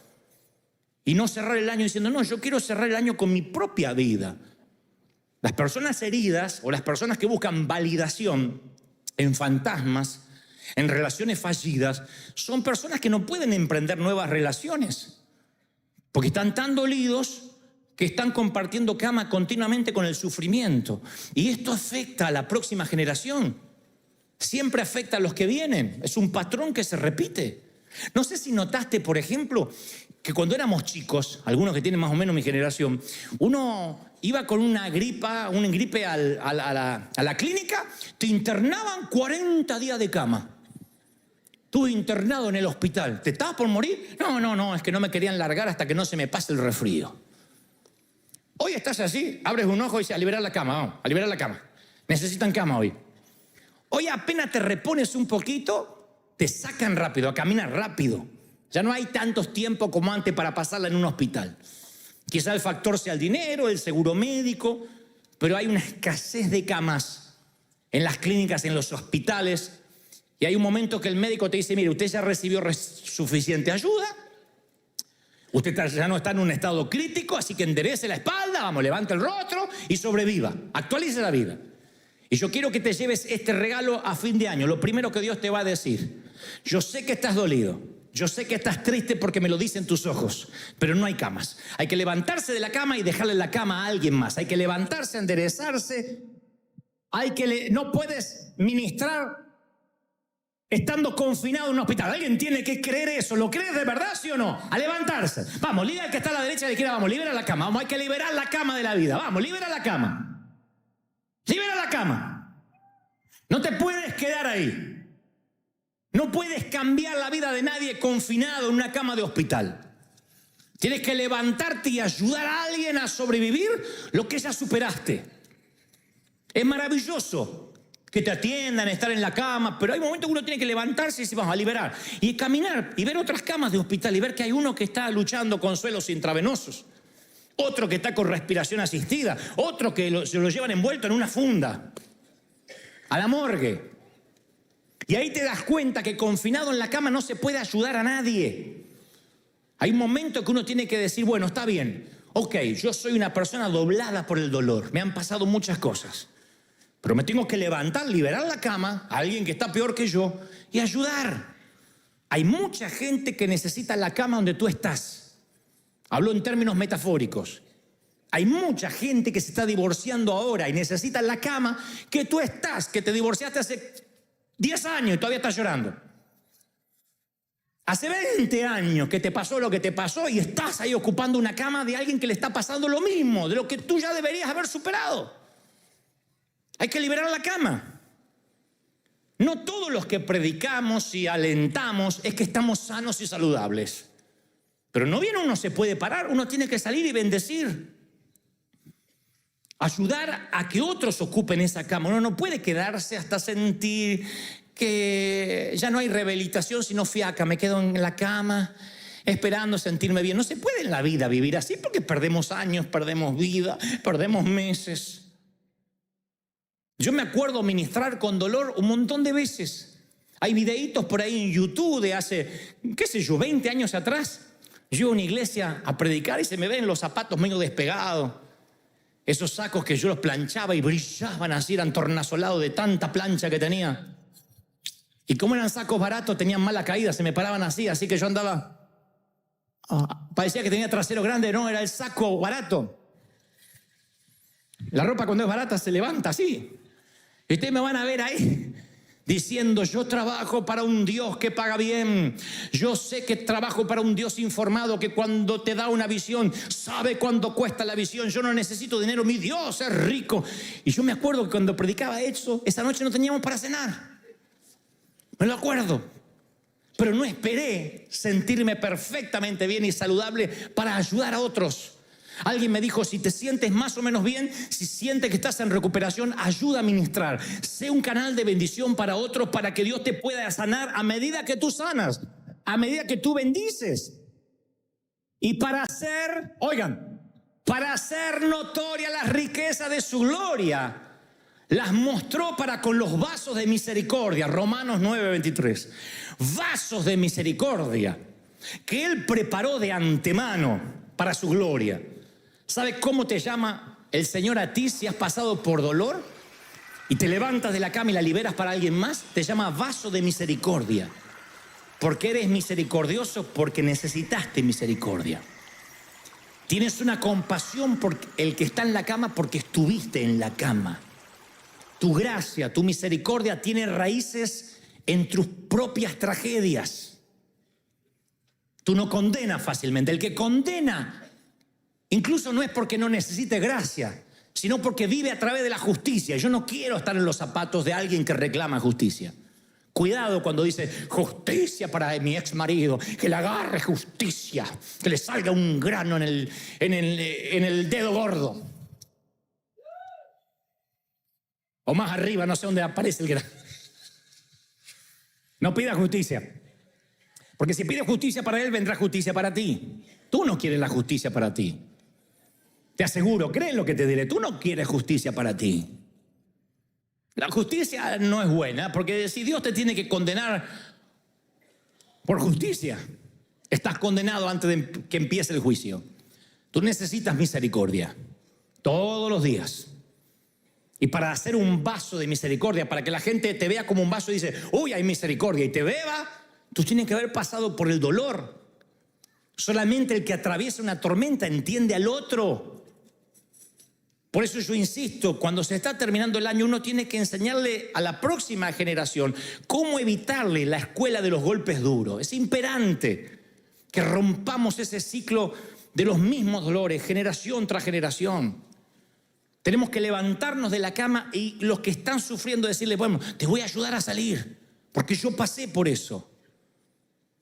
S1: y no cerrar el año diciendo, no, yo quiero cerrar el año con mi propia vida? Las personas heridas o las personas que buscan validación en fantasmas, en relaciones fallidas, son personas que no pueden emprender nuevas relaciones porque están tan dolidos que están compartiendo cama continuamente con el sufrimiento. Y esto afecta a la próxima generación. Siempre afecta a los que vienen. Es un patrón que se repite. No sé si notaste, por ejemplo, que cuando éramos chicos, algunos que tienen más o menos mi generación, uno iba con una gripe a la clínica, te internaban 40 días de cama. Estuve internado en el hospital. ¿Te estabas por morir? No, es que no me querían largar hasta que no se me pase el resfrío. Hoy estás así, abres un ojo y dices, a liberar la cama, vamos, a liberar la cama. Necesitan cama hoy. Hoy apenas te repones un poquito, te sacan rápido, a caminar rápido. Ya no hay tantos tiempos como antes para pasarla en un hospital. Quizá el factor sea el dinero, el seguro médico, pero hay una escasez de camas en las clínicas, en los hospitales. Y hay un momento que el médico te dice, mire, usted ya recibió suficiente ayuda. Usted ya no está en un estado crítico, así que enderece la espalda, vamos, levante el rostro y sobreviva, actualice la vida. Y yo quiero que te lleves este regalo a fin de año. Lo primero que Dios te va a decir, yo sé que estás dolido, yo sé que estás triste porque me lo dicen tus ojos, pero no hay camas. Hay que levantarse de la cama y dejarle la cama a alguien más. Hay que levantarse, enderezarse. No puedes ministrar estando confinado en un hospital. Alguien tiene que creer eso. ¿Lo crees de verdad, sí o no? A levantarse. Vamos, líder al que está a la derecha y a la izquierda. Vamos, libera la cama. Vamos, hay que liberar la cama de la vida. Vamos, libera la cama. Libera la cama. No te puedes quedar ahí. No puedes cambiar la vida de nadie confinado en una cama de hospital. Tienes que levantarte y ayudar a alguien a sobrevivir lo que ya superaste. Es maravilloso que te atiendan, estar en la cama, pero hay momentos que uno tiene que levantarse y decir, vamos a liberar. Y caminar y ver otras camas de hospital y ver que hay uno que está luchando con suelos intravenosos, otro que está con respiración asistida, otro que se lo llevan envuelto en una funda a la morgue. Y ahí te das cuenta que confinado en la cama no se puede ayudar a nadie. Hay un momento que uno tiene que decir, bueno, está bien, ok, yo soy una persona doblada por el dolor, me han pasado muchas cosas. Pero me tengo que levantar, liberar la cama a alguien que está peor que yo y ayudar. Hay mucha gente que necesita la cama donde tú estás. Hablo en términos metafóricos. Hay mucha gente que se está divorciando ahora y necesita la cama que tú estás, que te divorciaste hace 10 años y todavía estás llorando. Hace 20 años que te pasó lo que te pasó y estás ahí ocupando una cama de alguien que le está pasando lo mismo, de lo que tú ya deberías haber superado. Hay que liberar la cama. No todos los que predicamos y alentamos es que estamos sanos y saludables. Pero no bien uno se puede parar, uno tiene que salir y bendecir. Ayudar a que otros ocupen esa cama. Uno no puede quedarse hasta sentir que ya no hay rehabilitación sino fiaca. Me quedo en la cama esperando sentirme bien. No se puede en la vida vivir así porque perdemos años, perdemos vida, perdemos meses. Yo me acuerdo ministrar con dolor un montón de veces. Hay videitos por ahí en YouTube de hace, 20 años atrás. Yo iba a una iglesia a predicar y se me ven los zapatos medio despegados. Esos sacos que yo los planchaba y brillaban así, eran tornasolados de tanta plancha que tenía. Y como eran sacos baratos, tenían mala caída, se me paraban así que yo andaba. Parecía que tenía trasero grande, no, era el saco barato. La ropa cuando es barata se levanta así. Y ustedes me van a ver ahí diciendo, yo trabajo para un Dios que paga bien. Yo sé que trabajo para un Dios informado que cuando te da una visión, sabe cuánto cuesta la visión. Yo no necesito dinero, mi Dios es rico. Y yo me acuerdo que cuando predicaba eso, esa noche no teníamos para cenar. Me lo acuerdo. Pero no esperé sentirme perfectamente bien y saludable para ayudar a otros. Alguien me dijo, si te sientes más o menos bien, si sientes que estás en recuperación, ayuda a ministrar. Sé un canal de bendición para otros, para que Dios te pueda sanar a medida que tú sanas, a medida que tú bendices. Y para hacer, para hacer notoria las riquezas de su gloria, las mostró para con los vasos de misericordia. Romanos 9:23. Vasos de misericordia que Él preparó de antemano para su gloria. ¿Sabe cómo te llama el Señor a ti si has pasado por dolor y te levantas de la cama y la liberas para alguien más? Te llama vaso de misericordia. Porque eres misericordioso, porque necesitaste misericordia. Tienes una compasión por el que está en la cama porque estuviste en la cama. Tu gracia, tu misericordia tiene raíces en tus propias tragedias. Tú no condenas fácilmente. El que condena incluso no es porque no necesite gracia, sino porque vive a través de la justicia. Yo no quiero estar en los zapatos de alguien que reclama justicia. Cuidado cuando dice justicia para mi ex marido, que le agarre justicia, que le salga un grano en el dedo gordo. O más arriba, no sé dónde aparece el grano. No pida justicia. Porque si pides justicia para él, vendrá justicia para ti. Tú no quieres la justicia para ti. Te aseguro, cree en lo que te diré. Tú no quieres justicia para ti. La justicia no es buena, porque si Dios te tiene que condenar por justicia, estás condenado antes de que empiece el juicio. Tú necesitas misericordia todos los días. Y para hacer un vaso de misericordia, para que la gente te vea como un vaso y dice, uy, hay misericordia, y te beba, tú tienes que haber pasado por el dolor. Solamente el que atraviesa una tormenta entiende al otro. Por eso yo insisto, cuando se está terminando el año, uno tiene que enseñarle a la próxima generación cómo evitarle la escuela de los golpes duros. Es imperante que rompamos ese ciclo de los mismos dolores, generación tras generación. Tenemos que levantarnos de la cama y los que están sufriendo decirles, bueno, te voy a ayudar a salir, porque yo pasé por eso.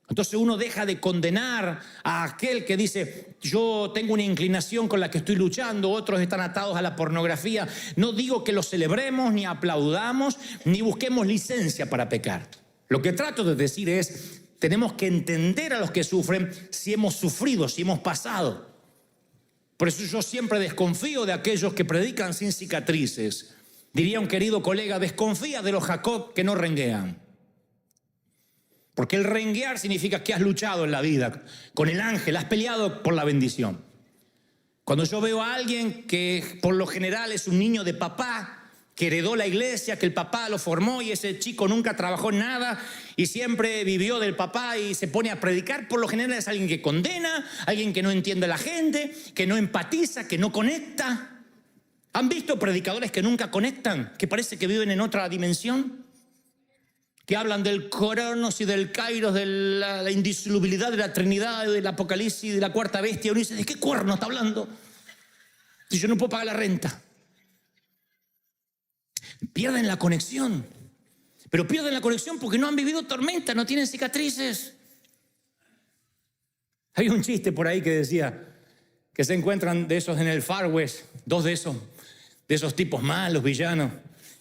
S1: Entonces uno deja de condenar a aquel que dice, yo tengo una inclinación con la que estoy luchando, otros están atados a la pornografía. No digo que lo celebremos, ni aplaudamos, ni busquemos licencia para pecar. Lo que trato de decir es, tenemos que entender a los que sufren si hemos sufrido, si hemos pasado. Por eso yo siempre desconfío de aquellos que predican sin cicatrices. Diría un querido colega, desconfía de los Jacob que no renguean. Porque el renguear significa que has luchado en la vida con el ángel, has peleado por la bendición. Cuando yo veo a alguien que por lo general es un niño de papá, que heredó la iglesia, que el papá lo formó y ese chico nunca trabajó en nada y siempre vivió del papá y se pone a predicar, por lo general es alguien que condena, alguien que no entiende a la gente, que no empatiza, que no conecta. ¿Han visto predicadores que nunca conectan, que parece que viven en otra dimensión? Que hablan del Cronos y del Kairos, de la indisolubilidad de la Trinidad, del Apocalipsis, de la cuarta bestia. Uno dice, ¿de qué cuerno está hablando? Si yo no puedo pagar la renta. Pierden la conexión. Pero pierden la conexión porque no han vivido tormenta, no tienen cicatrices. Hay un chiste por ahí que decía que se encuentran de esos en el Far West, dos de esos tipos malos, villanos,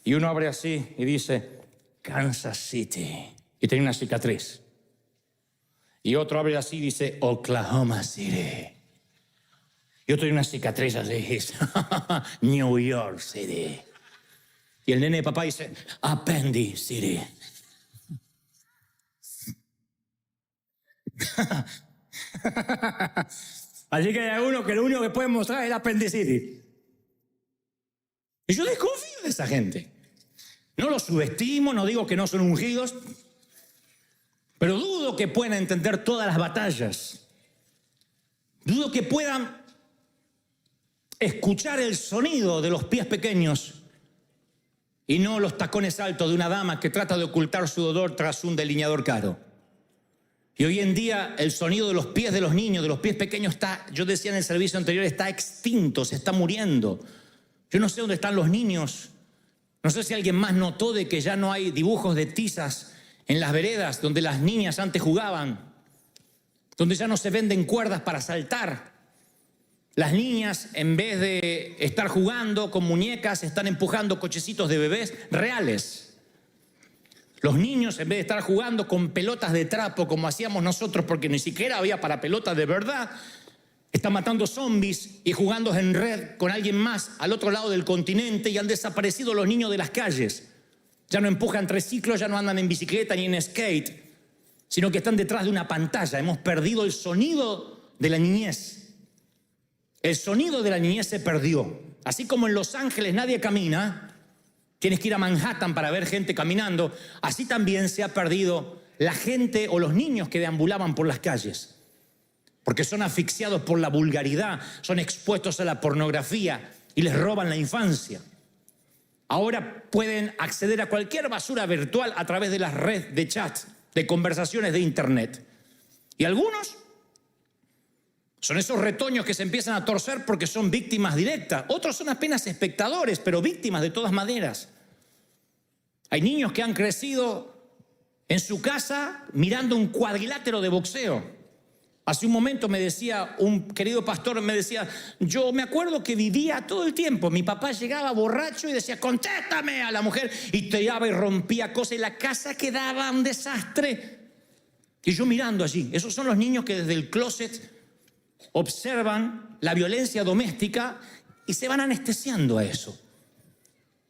S1: y uno abre así y dice, Kansas City, y tiene una cicatriz. Y otro abre así y dice, Oklahoma City. Y otro tiene una cicatriz así y dice, New York City. Y el nene de papá dice, Appendix City. Así que hay uno que lo único que puede mostrar es el apendicitis. Y yo desconfío de esa gente. No los subestimo, no digo que no son ungidos, pero dudo que puedan entender todas las batallas. Dudo que puedan escuchar el sonido de los pies pequeños y no los tacones altos de una dama que trata de ocultar su dolor tras un delineador caro. Y hoy en día el sonido de los pies de los niños, de los pies pequeños está, yo decía en el servicio anterior, está extinto, se está muriendo. Yo no sé dónde están los niños. No sé si alguien más notó de que ya no hay dibujos de tizas en las veredas donde las niñas antes jugaban, donde ya no se venden cuerdas para saltar. Las niñas, en vez de estar jugando con muñecas, están empujando cochecitos de bebés reales. Los niños, en vez de estar jugando con pelotas de trapo como hacíamos nosotros, porque ni siquiera había para pelotas de verdad, están matando zombies y jugando en red con alguien más al otro lado del continente, y han desaparecido los niños de las calles. Ya no empujan triciclos, ya no andan en bicicleta ni en skate, sino que están detrás de una pantalla. Hemos perdido el sonido de la niñez. El sonido de la niñez se perdió. Así como en Los Ángeles nadie camina, tienes que ir a Manhattan para ver gente caminando, así también se ha perdido la gente o los niños que deambulaban por las calles. Porque son asfixiados por la vulgaridad, son expuestos a la pornografía y les roban la infancia. Ahora pueden acceder a cualquier basura virtual a través de las redes de chat, de conversaciones de internet. Y algunos son esos retoños que se empiezan a torcer porque son víctimas directas. Otros son apenas espectadores, pero víctimas de todas maneras. Hay niños que han crecido en su casa mirando un cuadrilátero de boxeo. Hace un momento me decía un querido pastor, me decía, yo me acuerdo que vivía todo el tiempo, mi papá llegaba borracho y decía, contéstame a la mujer, y tiraba y rompía cosas y la casa quedaba un desastre. Y yo mirando allí, esos son los niños que desde el closet observan la violencia doméstica y se van anestesiando a eso.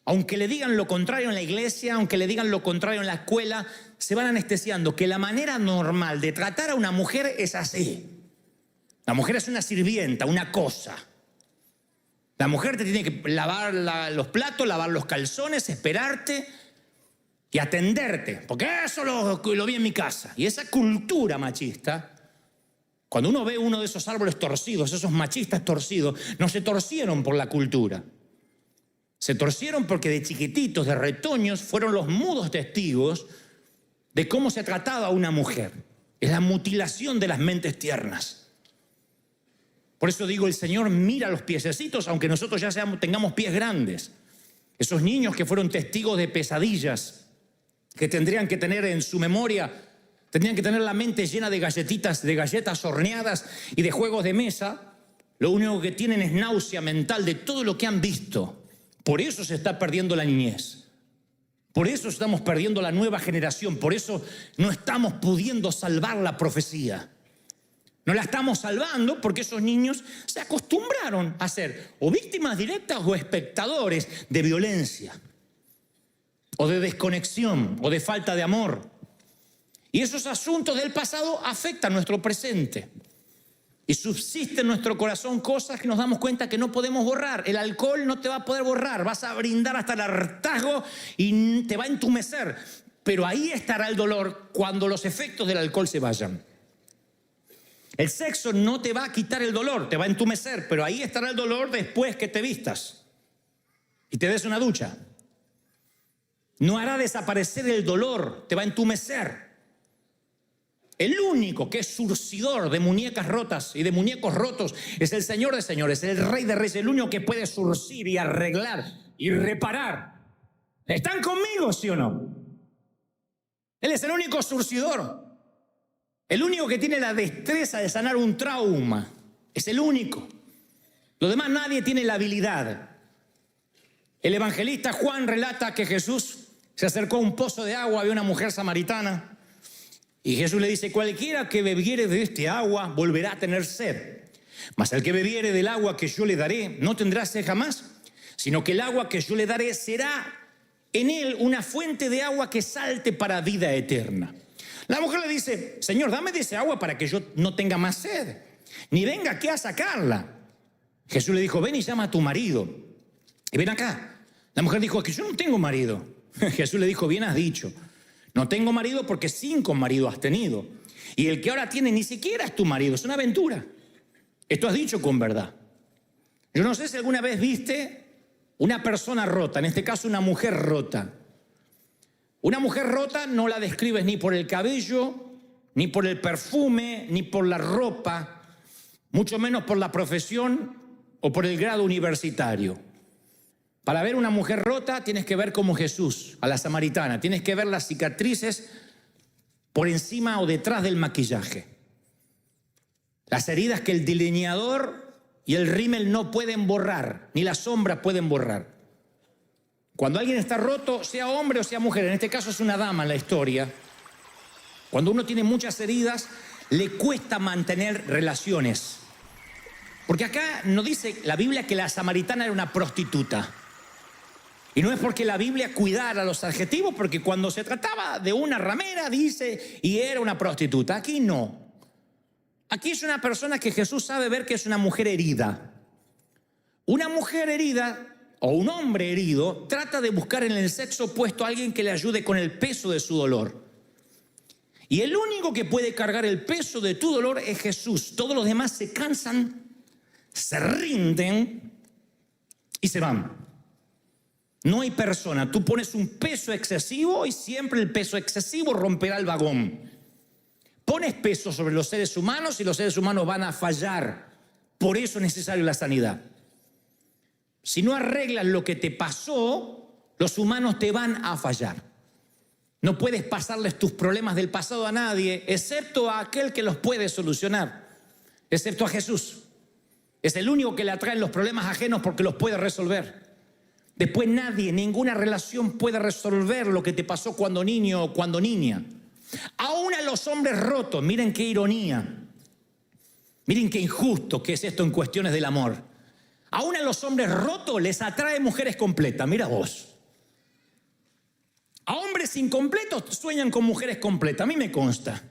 S1: Aunque le digan lo contrario en la iglesia, aunque le digan lo contrario en la escuela, se van anestesiando que la manera normal de tratar a una mujer es así. La mujer es una sirvienta, una cosa. La mujer te tiene que lavar los platos, lavar los calzones, esperarte y atenderte, porque eso lo vi en mi casa. Y esa cultura machista, cuando uno ve uno de esos árboles torcidos, esos machistas torcidos, no se torcieron por la cultura. Se torcieron porque de chiquititos, de retoños, fueron los mudos testigos de cómo se trataba a una mujer. Es la mutilación de las mentes tiernas. Por eso digo, el Señor mira los piececitos, aunque nosotros ya tengamos pies grandes. Esos niños que fueron testigos de pesadillas, que tendrían que tener en su memoria, tendrían que tener la mente llena de galletitas, de galletas horneadas y de juegos de mesa, lo único que tienen es náusea mental de todo lo que han visto. Por eso se está perdiendo la niñez. Por eso estamos perdiendo la nueva generación. Por eso no estamos pudiendo salvar la profecía. No la estamos salvando porque esos niños se acostumbraron a ser o víctimas directas o espectadores de violencia, o de desconexión, o de falta de amor. Y esos asuntos del pasado afectan nuestro presente. Y subsiste en nuestro corazón cosas que nos damos cuenta que no podemos borrar. El alcohol no te va a poder borrar. Vas a brindar hasta el hartazgo y te va a entumecer. Pero ahí estará el dolor cuando los efectos del alcohol se vayan. El sexo no te va a quitar el dolor, te va a entumecer. Pero ahí estará el dolor después que te vistas y te des una ducha. No hará desaparecer el dolor, te va a entumecer. El único que es surcidor de muñecas rotas y de muñecos rotos es el Señor de señores, el Rey de reyes, el único que puede surcir y arreglar y reparar. ¿Están conmigo, sí o no? Él es el único surcidor, el único que tiene la destreza de sanar un trauma. Es el único. Los demás nadie tiene la habilidad. El evangelista Juan relata que Jesús se acercó a un pozo de agua, había una mujer samaritana. Y Jesús le dice, cualquiera que bebiere de este agua volverá a tener sed. Mas el que bebiere del agua que yo le daré no tendrá sed jamás, sino que el agua que yo le daré será en él una fuente de agua que salte para vida eterna. La mujer le dice, Señor, dame de ese agua para que yo no tenga más sed, ni venga aquí a sacarla. Jesús le dijo, ven y llama a tu marido y ven acá. La mujer dijo, que yo no tengo marido. Jesús le dijo, bien has dicho. No tengo marido porque 5 maridos has tenido. Y el que ahora tiene ni siquiera es tu marido, es una aventura. Esto has dicho con verdad. Yo no sé si alguna vez viste una persona rota, en este caso una mujer rota. Una mujer rota no la describes ni por el cabello, ni por el perfume, ni por la ropa, mucho menos por la profesión o por el grado universitario. Para ver una mujer rota tienes que ver como Jesús, a la samaritana. Tienes que ver las cicatrices por encima o detrás del maquillaje. Las heridas que el delineador y el rímel no pueden borrar, ni las sombras pueden borrar. Cuando alguien está roto, sea hombre o sea mujer, en este caso es una dama en la historia, cuando uno tiene muchas heridas, le cuesta mantener relaciones. Porque acá no dice la Biblia que la samaritana era una prostituta. Y no es porque la Biblia cuidara los adjetivos, porque cuando se trataba de una ramera, dice, y era una prostituta. Aquí no. Aquí es una persona que Jesús sabe ver que es una mujer herida. Una mujer herida o un hombre herido trata de buscar en el sexo opuesto a alguien que le ayude con el peso de su dolor. Y el único que puede cargar el peso de tu dolor es Jesús. Todos los demás se cansan, se rinden y se van. No hay persona. Tú pones un peso excesivo y siempre el peso excesivo romperá el vagón. Pones peso sobre los seres humanos y los seres humanos van a fallar. Por eso es necesaria la sanidad. Si no arreglas lo que te pasó, los humanos te van a fallar. No puedes pasarles tus problemas del pasado a nadie, excepto a aquel que los puede solucionar, excepto a Jesús. Es el único que le atraen los problemas ajenos porque los puede resolver. Después nadie, ninguna relación puede resolver lo que te pasó cuando niño o cuando niña. Aún a los hombres rotos, miren qué ironía, miren qué injusto que es esto en cuestiones del amor. Aún a los hombres rotos les atrae mujeres completas, mira vos. A hombres incompletos sueñan con mujeres completas, a mí me consta.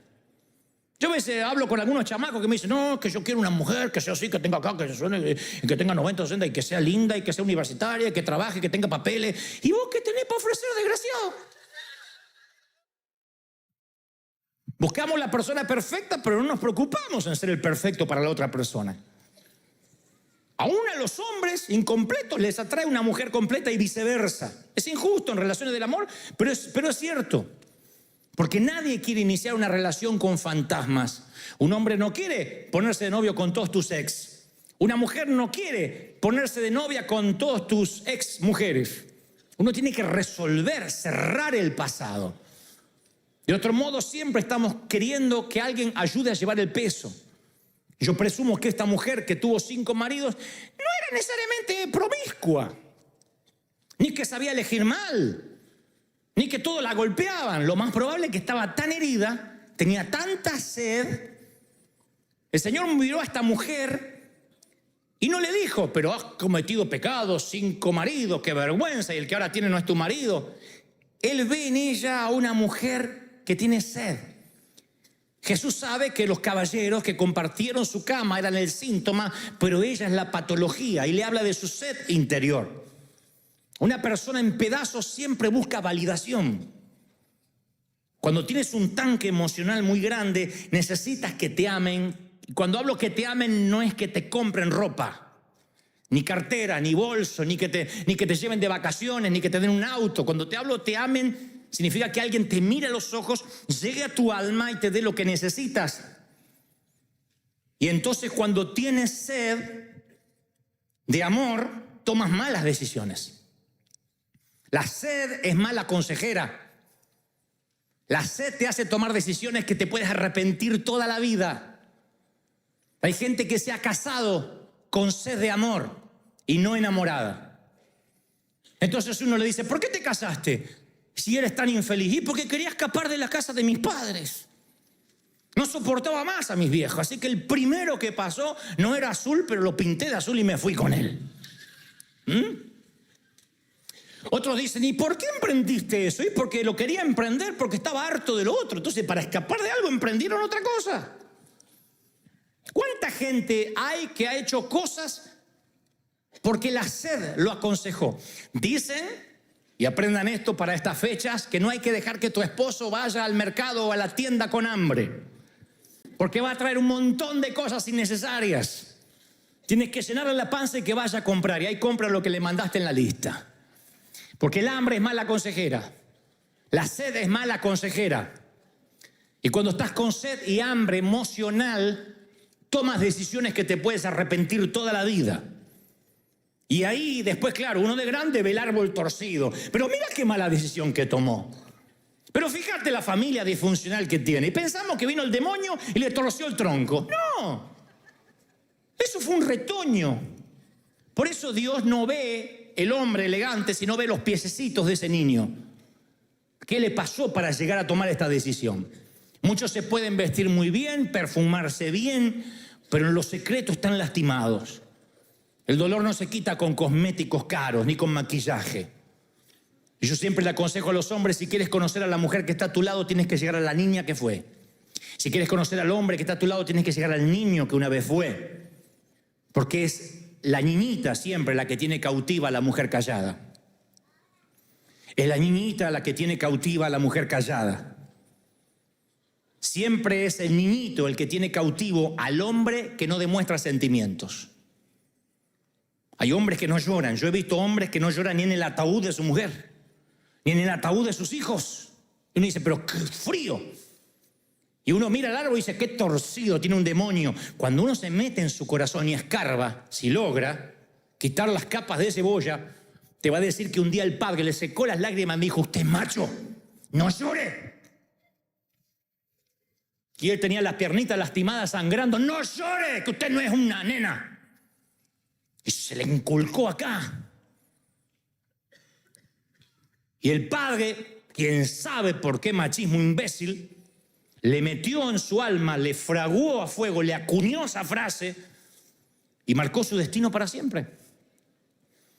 S1: Yo a veces hablo con algunos chamacos que me dicen, no, que yo quiero una mujer, que sea así, que tenga acá, que suene, que tenga 90, 60, y que sea linda, y que sea universitaria, que trabaje, que tenga papeles. ¿Y vos qué tenés para ofrecer, desgraciado? Buscamos la persona perfecta, pero no nos preocupamos en ser el perfecto para la otra persona. Aún a los hombres incompletos les atrae una mujer completa y viceversa. Es injusto en relaciones del amor, pero es cierto. Porque nadie quiere iniciar una relación con fantasmas. Un hombre no quiere ponerse de novio con todos tus ex. Una mujer no quiere ponerse de novia con todos tus ex mujeres. Uno tiene que resolver, cerrar el pasado. De otro modo, siempre estamos queriendo que alguien ayude a llevar el peso. Yo presumo que esta mujer que tuvo 5 maridos no era necesariamente promiscua, ni que sabía elegir mal, ni que todos la golpeaban. Lo más probable es que estaba tan herida, tenía tanta sed. El Señor miró a esta mujer y no le dijo, pero has cometido pecados, 5 maridos, qué vergüenza, y el que ahora tiene no es tu marido. Él ve en ella a una mujer que tiene sed. Jesús sabe que los caballeros que compartieron su cama eran el síntoma, pero ella es la patología, y le habla de su sed interior. Una persona en pedazos siempre busca validación. Cuando tienes un tanque emocional muy grande, necesitas que te amen. Y cuando hablo que te amen, no es que te compren ropa, ni cartera, ni bolso, ni que te lleven de vacaciones, ni que te den un auto. Cuando te hablo te amen, significa que alguien te mire a los ojos, llegue a tu alma y te dé lo que necesitas. Y entonces cuando tienes sed de amor, tomas malas decisiones. La sed es mala consejera. La sed te hace tomar decisiones que te puedes arrepentir toda la vida. Hay gente que se ha casado con sed de amor y no enamorada. Entonces uno le dice, ¿por qué te casaste si eres tan infeliz? Y porque quería escapar de la casa de mis padres. No soportaba más a mis viejos, así que el primero que pasó no era azul, pero lo pinté de azul y me fui con él. Otros dicen, ¿y por qué emprendiste eso? Y porque lo quería emprender porque estaba harto de lo otro. Entonces, para escapar de algo, emprendieron otra cosa. ¿Cuánta gente hay que ha hecho cosas porque la sed lo aconsejó? Dicen, y aprendan esto para estas fechas, que no hay que dejar que tu esposo vaya al mercado o a la tienda con hambre, porque va a traer un montón de cosas innecesarias. Tienes que llenarle la panza y que vaya a comprar, y ahí compra lo que le mandaste en la lista. Porque el hambre es mala consejera, la sed es mala consejera. Y cuando estás con sed y hambre emocional, tomas decisiones que te puedes arrepentir toda la vida. Y ahí después, claro, uno de grande ve el árbol torcido. Pero mira qué mala decisión que tomó. Pero fíjate la familia disfuncional que tiene. Y pensamos que vino el demonio y le torció el tronco. No, eso fue un retoño. Por eso Dios no ve el hombre elegante, sino ve los piececitos de ese niño. ¿Qué le pasó para llegar a tomar esta decisión? Muchos se pueden vestir muy bien, perfumarse bien, pero en los secretos están lastimados. El dolor no se quita con cosméticos caros ni con maquillaje. Y yo siempre le aconsejo a los hombres, si quieres conocer a la mujer que está a tu lado, tienes que llegar a la niña que fue. Si quieres conocer al hombre que está a tu lado, tienes que llegar al niño que una vez fue. Porque es la niñita siempre la que tiene cautiva a la mujer callada. Es la niñita la que tiene cautiva a la mujer callada. Siempre es el niñito el que tiene cautivo al hombre que no demuestra sentimientos. Hay hombres que no lloran. Yo he visto hombres que no lloran ni en el ataúd de su mujer, ni en el ataúd de sus hijos. Y uno dice, pero qué frío. Y uno mira al árbol y dice, qué torcido, tiene un demonio. Cuando uno se mete en su corazón y escarba, si logra quitar las capas de cebolla, te va a decir que un día el padre le secó las lágrimas y me dijo, usted es macho, no llore. Y él tenía las piernitas lastimadas, sangrando, no llore, que usted no es una nena. Y se le inculcó acá. Y el padre, quien sabe por qué machismo imbécil, le metió en su alma, le fraguó a fuego, le acuñó esa frase y marcó su destino para siempre.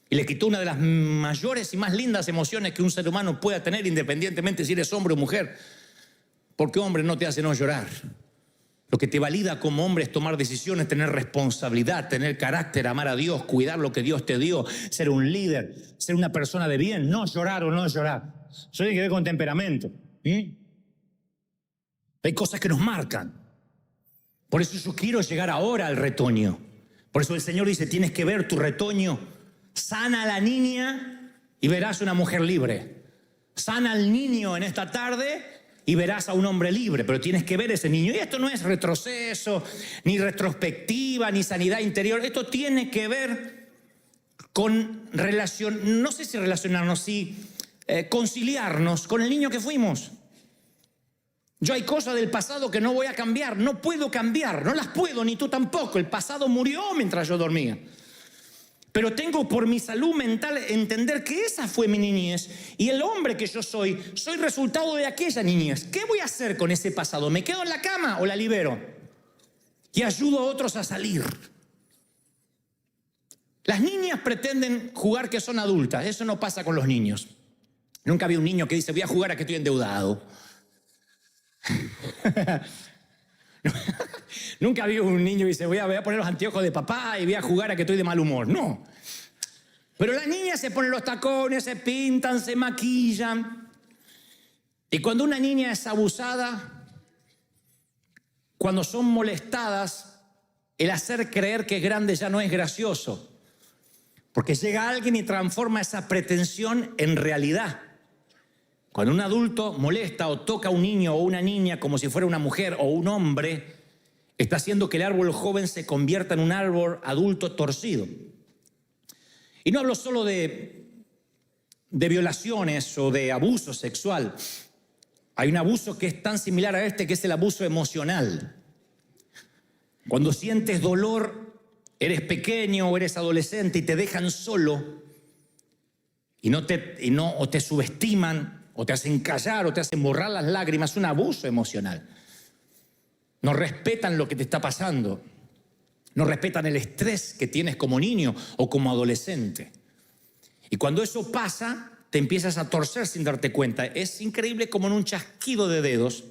S1: Y le quitó una de las mayores y más lindas emociones que un ser humano pueda tener, independientemente si eres hombre o mujer. Porque hombre no te hace no llorar. Lo que te valida como hombre es tomar decisiones, tener responsabilidad, tener carácter, amar a Dios, cuidar lo que Dios te dio, ser un líder, ser una persona de bien, no llorar o no llorar. Eso tiene que ver con temperamento. Hay cosas que nos marcan. Por eso yo quiero llegar ahora al retoño. Por eso el Señor dice, tienes que ver tu retoño. Sana a la niña y verás una mujer libre. Sana al niño en esta tarde y verás a un hombre libre, pero tienes que ver ese niño. Y esto no es retroceso, ni retrospectiva, ni sanidad interior. Esto tiene que ver con no sé si relacionarnos, si conciliarnos con el niño que fuimos. Yo hay cosas del pasado que no voy a cambiar, no puedo cambiar, no las puedo, ni tú tampoco. El pasado murió mientras yo dormía. Pero tengo por mi salud mental entender que esa fue mi niñez y el hombre que yo soy resultado de aquella niñez. ¿Qué voy a hacer con ese pasado? ¿Me quedo en la cama o la libero? Y ayudo a otros a salir. Las niñas pretenden jugar que son adultas. Eso no pasa con los niños. Nunca vi un niño que dice, voy a jugar a que estoy endeudado. Nunca vi un niño que dice, voy a poner los anteojos de papá y voy a jugar a que estoy de mal humor. No. Pero las niñas se ponen los tacones, se pintan, se maquillan. Y cuando una niña es abusada, cuando son molestadas, el hacer creer que es grande ya no es gracioso. Porque llega alguien y transforma esa pretensión en realidad. Cuando un adulto molesta o toca a un niño o una niña como si fuera una mujer o un hombre, está haciendo que el árbol joven se convierta en un árbol adulto torcido. Y no hablo solo de violaciones o de abuso sexual. Hay un abuso que es tan similar a este, que es el abuso emocional. Cuando sientes dolor, eres pequeño o eres adolescente y te dejan solo o te subestiman, o te hacen callar, o te hacen borrar las lágrimas, es un abuso emocional. No respetan lo que te está pasando. No respetan el estrés que tienes como niño o como adolescente. Y cuando eso pasa, te empiezas a torcer sin darte cuenta. Es increíble como en un chasquido de dedos,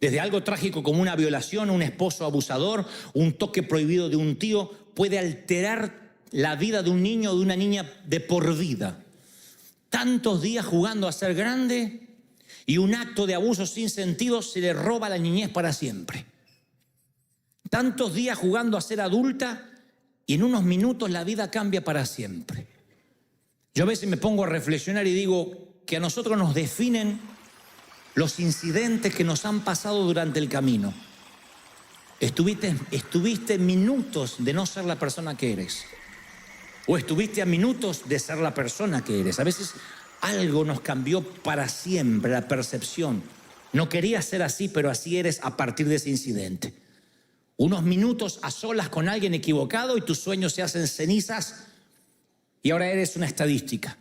S1: desde algo trágico como una violación, un esposo abusador, un toque prohibido de un tío, puede alterar la vida de un niño o de una niña de por vida. Tantos días jugando a ser grande y un acto de abuso sin sentido se le roba la niñez para siempre. Tantos días jugando a ser adulta y en unos minutos la vida cambia para siempre. Yo a veces me pongo a reflexionar y digo que a nosotros nos definen los incidentes que nos han pasado durante el camino. Estuviste minutos de no ser la persona que eres. O estuviste a minutos de ser la persona que eres. A veces algo nos cambió para siempre, la percepción. No querías ser así, pero así eres a partir de ese incidente. Unos minutos a solas con alguien equivocado y tus sueños se hacen cenizas y ahora eres una estadística.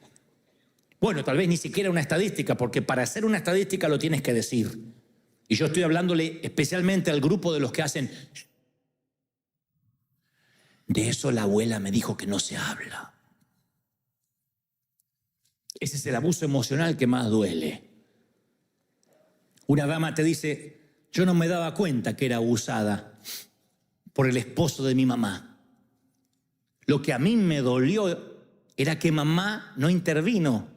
S1: Bueno, tal vez ni siquiera una estadística, porque para ser una estadística lo tienes que decir. Y yo estoy hablándole especialmente al grupo de los que hacen... De eso la abuela me dijo que no se habla. Ese es el abuso emocional que más duele. Una dama te dice, yo no me daba cuenta que era abusada por el esposo de mi mamá. Lo que a mí me dolió era que mamá no intervino.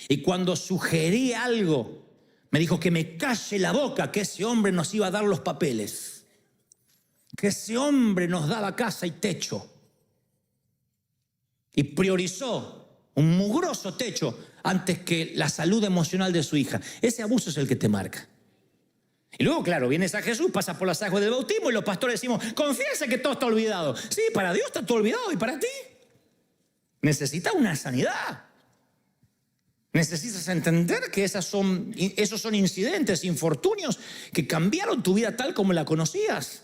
S1: Y cuando sugerí algo, me dijo que me calle la boca, que ese hombre nos iba a dar los papeles. Que ese hombre nos daba casa y techo. Y priorizó un mugroso techo antes que la salud emocional de su hija. Ese abuso es el que te marca. Y luego, claro, vienes a Jesús, pasas por las aguas del bautismo y los pastores decimos, confiesa que todo está olvidado. Sí, para Dios está todo olvidado, ¿y para ti? Necesitas una sanidad. Necesitas entender que esos son incidentes, infortunios que cambiaron tu vida tal como la conocías.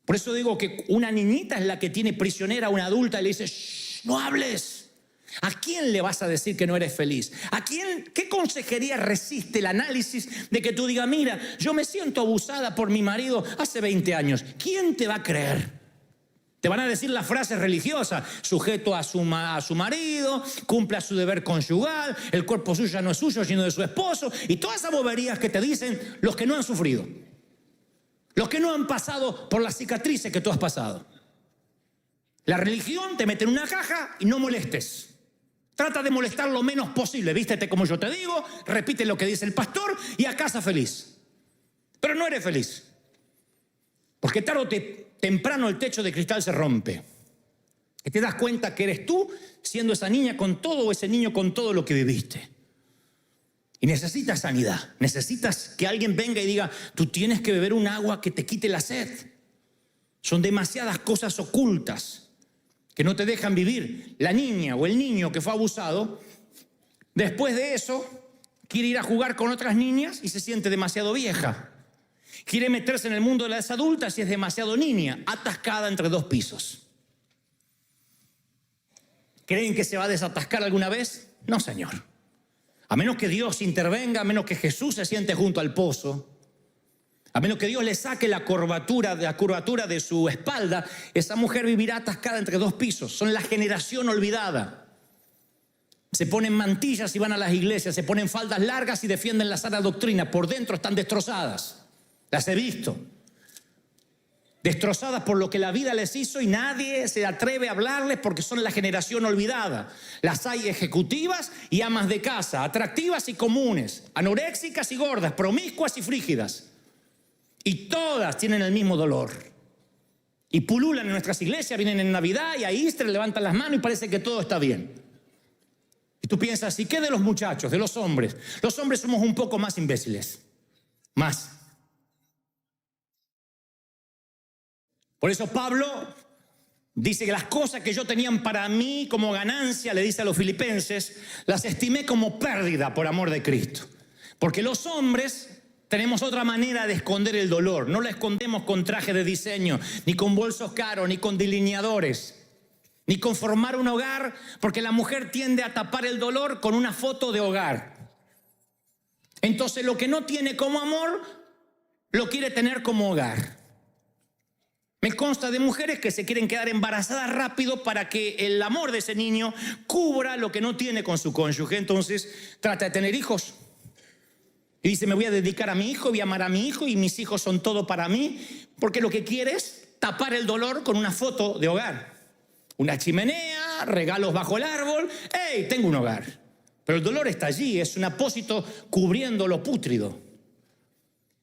S1: Por eso digo que una niñita es la que tiene prisionera a una adulta y le dice, shh, no hables. ¿A quién le vas a decir que no eres feliz? ¿A quién? ¿Qué consejería resiste el análisis de que tú digas, mira, yo me siento abusada por mi marido hace 20 años? ¿Quién te va a creer? Te van a decir las frases religiosas, sujeto a su marido, cumpla su deber conyugal, el cuerpo suyo ya no es suyo, sino de su esposo, y todas esas boberías que te dicen los que no han sufrido, los que no han pasado por las cicatrices que tú has pasado. La religión te mete en una caja y no molestes. Trata de molestar lo menos posible, vístete como yo te digo, repite lo que dice el pastor y a casa feliz. Pero no eres feliz. Porque tarde o temprano el techo de cristal se rompe. Y te das cuenta que eres tú siendo esa niña con todo o ese niño con todo lo que viviste. Y necesitas sanidad. Necesitas que alguien venga y diga, tú tienes que beber un agua que te quite la sed. Son demasiadas cosas ocultas que no te dejan vivir. La niña o el niño que fue abusado, después de eso, quiere ir a jugar con otras niñas y se siente demasiado vieja. Quiere meterse en el mundo de las adultas y es demasiado niña, atascada entre dos pisos. ¿Creen que se va a desatascar alguna vez? No, señor. A menos que Dios intervenga, a menos que Jesús se siente junto al pozo, a menos que Dios le saque la curvatura de su espalda, esa mujer vivirá atascada entre dos pisos. Son la generación olvidada. Se ponen mantillas y van a las iglesias, se ponen faldas largas y defienden la sana doctrina. Por dentro están destrozadas. Las he visto. Destrozadas por lo que la vida les hizo y nadie se atreve a hablarles porque son la generación olvidada. Las hay ejecutivas y amas de casa, atractivas y comunes, anoréxicas y gordas, promiscuas y frígidas. Y todas tienen el mismo dolor. Y pululan en nuestras iglesias, vienen en Navidad y a Easter levantan las manos y parece que todo está bien. Y tú piensas, ¿y qué de los muchachos, de los hombres? Los hombres somos un poco más imbéciles. Más. Por eso Pablo dice que las cosas que yo tenía para mí como ganancia, le dice a los filipenses, las estimé como pérdida por amor de Cristo. Porque los hombres tenemos otra manera de esconder el dolor. No lo escondemos con traje de diseño, ni con bolsos caros, ni con delineadores, ni con formar un hogar, porque la mujer tiende a tapar el dolor con una foto de hogar. Entonces lo que no tiene como amor, lo quiere tener como hogar. Me consta de mujeres que se quieren quedar embarazadas rápido para que el amor de ese niño cubra lo que no tiene con su cónyuge. Entonces trata de tener hijos. Y dice, me voy a dedicar a mi hijo, voy a amar a mi hijo y mis hijos son todo para mí. Porque lo que quiere es tapar el dolor con una foto de hogar. Una chimenea, regalos bajo el árbol. ¡Hey, tengo un hogar! Pero el dolor está allí, es un apósito cubriendo lo pútrido.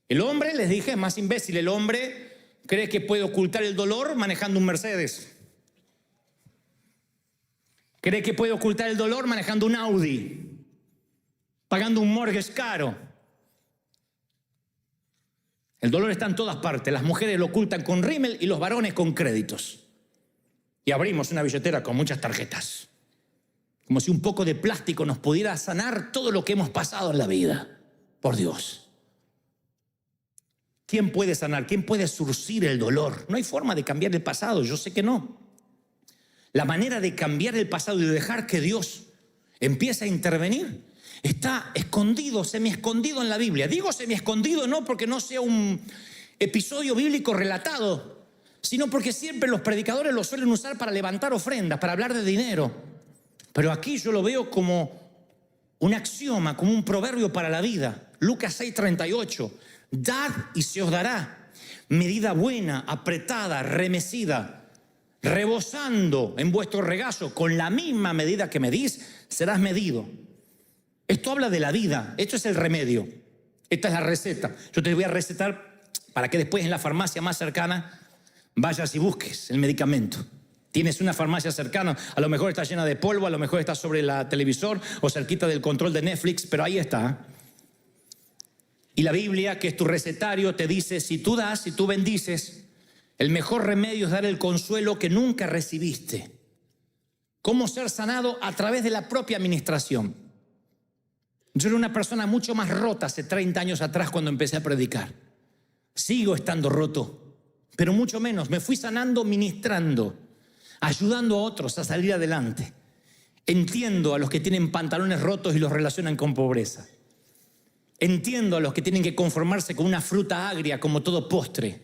S1: El hombre, les dije, es más imbécil. El hombre cree que puede ocultar el dolor manejando un Mercedes. Cree que puede ocultar el dolor manejando un Audi, pagando un mortgage caro. El dolor está en todas partes. Las mujeres lo ocultan con rímel y los varones con créditos. Y abrimos una billetera con muchas tarjetas. Como si un poco de plástico nos pudiera sanar todo lo que hemos pasado en la vida. Por Dios. ¿Quién puede sanar? ¿Quién puede surcir el dolor? No hay forma de cambiar el pasado, yo sé que no. La manera de cambiar el pasado y de dejar que Dios empiece a intervenir está escondido, semi-escondido en la Biblia. Digo semi-escondido no porque no sea un episodio bíblico relatado, sino porque siempre los predicadores lo suelen usar para levantar ofrendas, para hablar de dinero. Pero aquí yo lo veo como un axioma, como un proverbio para la vida. Lucas 6:38. Dad y se os dará. Medida buena, apretada, remecida, rebosando en vuestro regazo, con la misma medida que medís, serás medido. Esto habla de la vida, esto es el remedio, esta es la receta. Yo te voy a recetar para que después en la farmacia más cercana vayas y busques el medicamento. Tienes una farmacia cercana, a lo mejor está llena de polvo, a lo mejor está sobre la televisor o cerquita del control de Netflix, pero ahí está. Y la Biblia, que es tu recetario, te dice, si tú das, si tú bendices, el mejor remedio es dar el consuelo que nunca recibiste. ¿Cómo ser sanado? A través de la propia administración. Yo era una persona mucho más rota hace 30 años atrás cuando empecé a predicar. Sigo estando roto, pero mucho menos. Me fui sanando ministrando, ayudando a otros a salir adelante. Entiendo a los que tienen pantalones rotos y los relacionan con pobreza. Entiendo a los que tienen que conformarse con una fruta agria como todo postre.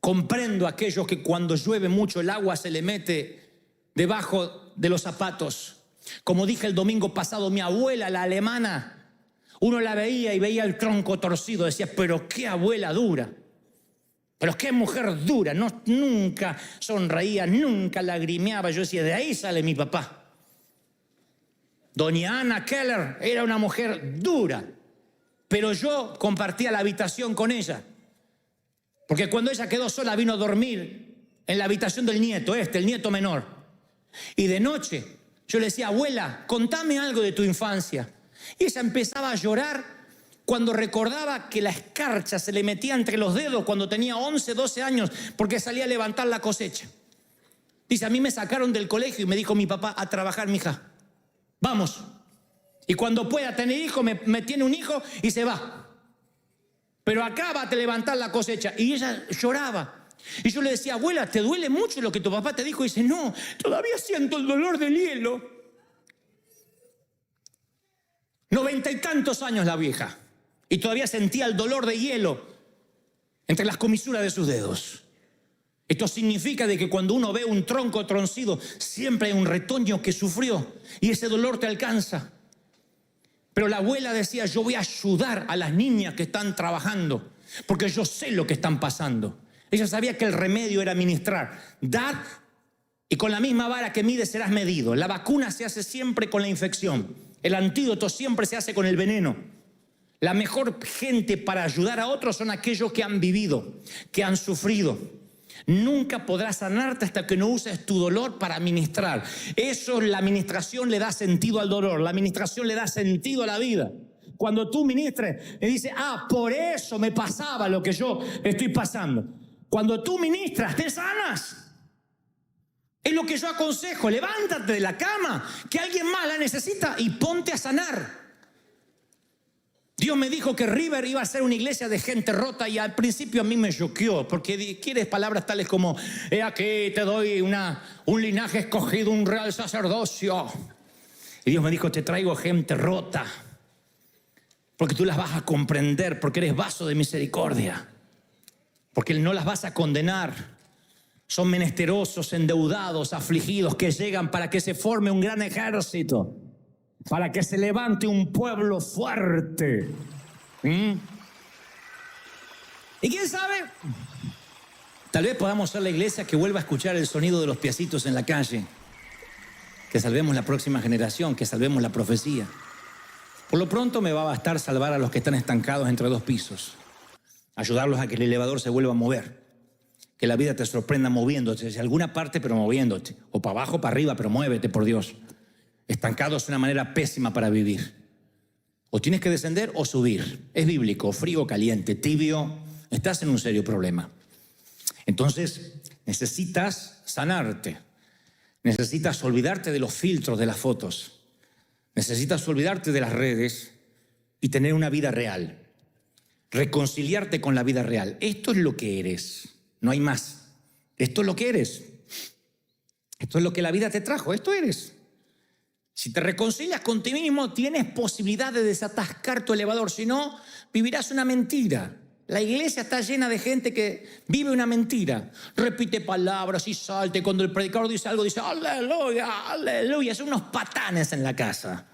S1: Comprendo a aquellos que cuando llueve mucho el agua se le mete debajo de los zapatos. Como dije el domingo pasado, mi abuela, la alemana, uno la veía y veía el tronco torcido. Decía, pero qué abuela dura. Pero qué mujer dura. No, nunca sonreía, nunca lagrimeaba. Yo decía, de ahí sale mi papá. Doña Ana Keller era una mujer dura. Pero yo compartía la habitación con ella. Porque cuando ella quedó sola vino a dormir en la habitación del nieto, el nieto menor. Y de noche yo le decía, abuela, contame algo de tu infancia. Y ella empezaba a llorar cuando recordaba que la escarcha se le metía entre los dedos cuando tenía 11, 12 años porque salía a levantar la cosecha. Dice, a mí me sacaron del colegio y me dijo mi papá, a trabajar, mija. Vamos. Y cuando pueda tener hijo, me tiene un hijo y se va. Pero acaba de levantar la cosecha. Y ella lloraba. Y yo le decía, abuela, ¿te duele mucho lo que tu papá te dijo? Y dice, no, todavía siento el dolor del hielo. 90 y tantos años la vieja. Y todavía sentía el dolor de hielo entre las comisuras de sus dedos. Esto significa de que cuando uno ve un tronco troncido, siempre hay un retoño que sufrió. Y ese dolor te alcanza. Pero la abuela decía, yo voy a ayudar a las niñas que están trabajando, porque yo sé lo que están pasando. Ella sabía que el remedio era ministrar. Dad y con la misma vara que mides serás medido. La vacuna se hace siempre con la infección. El antídoto siempre se hace con el veneno. La mejor gente para ayudar a otros son aquellos que han vivido, que han sufrido. Nunca podrás sanarte hasta que no uses tu dolor para ministrar. Eso, la administración le da sentido al dolor. La administración le da sentido a la vida. Cuando tú ministres, le dices, por eso me pasaba lo que yo estoy pasando. Cuando tú ministras, te sanas. Es lo que yo aconsejo. Levántate de la cama, que alguien más la necesita y ponte a sanar. Dios me dijo que River iba a ser una iglesia de gente rota y al principio a mí me choqueó porque quieres palabras tales como he aquí te doy un linaje escogido, un real sacerdocio. Y Dios me dijo, te traigo gente rota porque tú las vas a comprender, porque eres vaso de misericordia, porque no las vas a condenar. Son menesterosos, endeudados, afligidos que llegan para que se forme un gran ejército, para que se levante un pueblo fuerte. ¿Y quién sabe? Tal vez podamos ser la iglesia que vuelva a escuchar el sonido de los piecitos en la calle. Que salvemos la próxima generación, que salvemos la profecía. Por lo pronto me va a bastar salvar a los que están estancados entre dos pisos. Ayudarlos a que el elevador se vuelva a mover. Que la vida te sorprenda moviéndote hacia alguna parte, pero moviéndote. O para abajo, para arriba, pero muévete, por Dios. Estancado es una manera pésima para vivir. O tienes que descender o subir. Es bíblico, frío o caliente, tibio. Estás en un serio problema. Entonces, necesitas sanarte. Necesitas olvidarte de los filtros de las fotos. Necesitas olvidarte de las redes y tener una vida real. Reconciliarte con la vida real. Esto es lo que eres. No hay más. Esto es lo que eres. Esto es lo que la vida te trajo. Esto eres. Si te reconcilias con ti mismo, tienes posibilidad de desatascar tu elevador. Si no, vivirás una mentira. La iglesia está llena de gente que vive una mentira. Repite palabras y salta. Y cuando el predicador dice algo, dice aleluya, aleluya. Son unos patanes en la casa.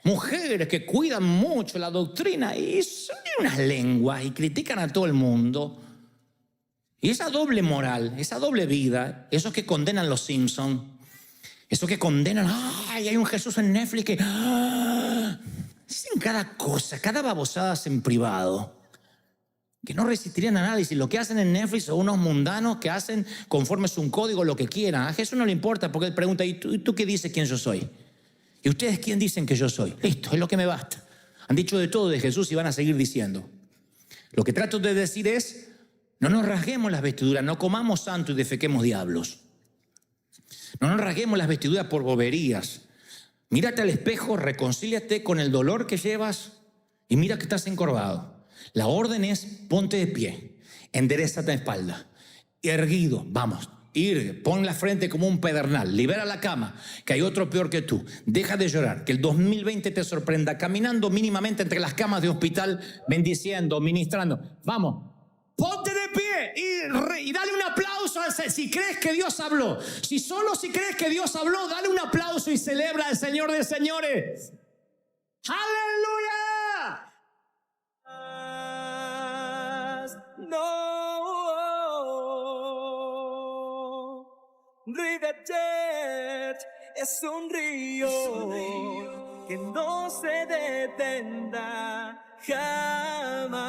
S1: Mujeres que cuidan mucho la doctrina y son unas lenguas y critican a todo el mundo. Y esa doble moral, esa doble vida, esos que condenan los Simpsons, esos que condenan, ay, hay un Jesús en Netflix que dicen cada cosa, cada babosada en privado, que no resistirían a nadie. Si lo que hacen en Netflix son unos mundanos que hacen conforme a un código lo que quieran. A Jesús no le importa porque él pregunta, ¿y tú qué dices quién yo soy? ¿Y ustedes quién dicen que yo soy? Listo, es lo que me basta. Han dicho de todo de Jesús y van a seguir diciendo. Lo que trato de decir es, no nos rasguemos las vestiduras, no comamos santo y defequemos diablos. No nos rasguemos las vestiduras por boberías. Mírate al espejo, reconcíliate con el dolor que llevas y mira que estás encorvado. La orden es, ponte de pie, endereza la espalda, erguido, vamos. Pon la frente como un pedernal, libera la cama, que hay otro peor que tú. Deja de llorar, que el 2020 te sorprenda caminando mínimamente entre las camas de hospital, bendiciendo, ministrando. Vamos, ponte de pie y dale un aplauso si crees que Dios habló. Si crees que Dios habló, dale un aplauso y celebra al Señor de señores. ¡Aleluya!
S2: River Church es un río que no se detendrá jamás.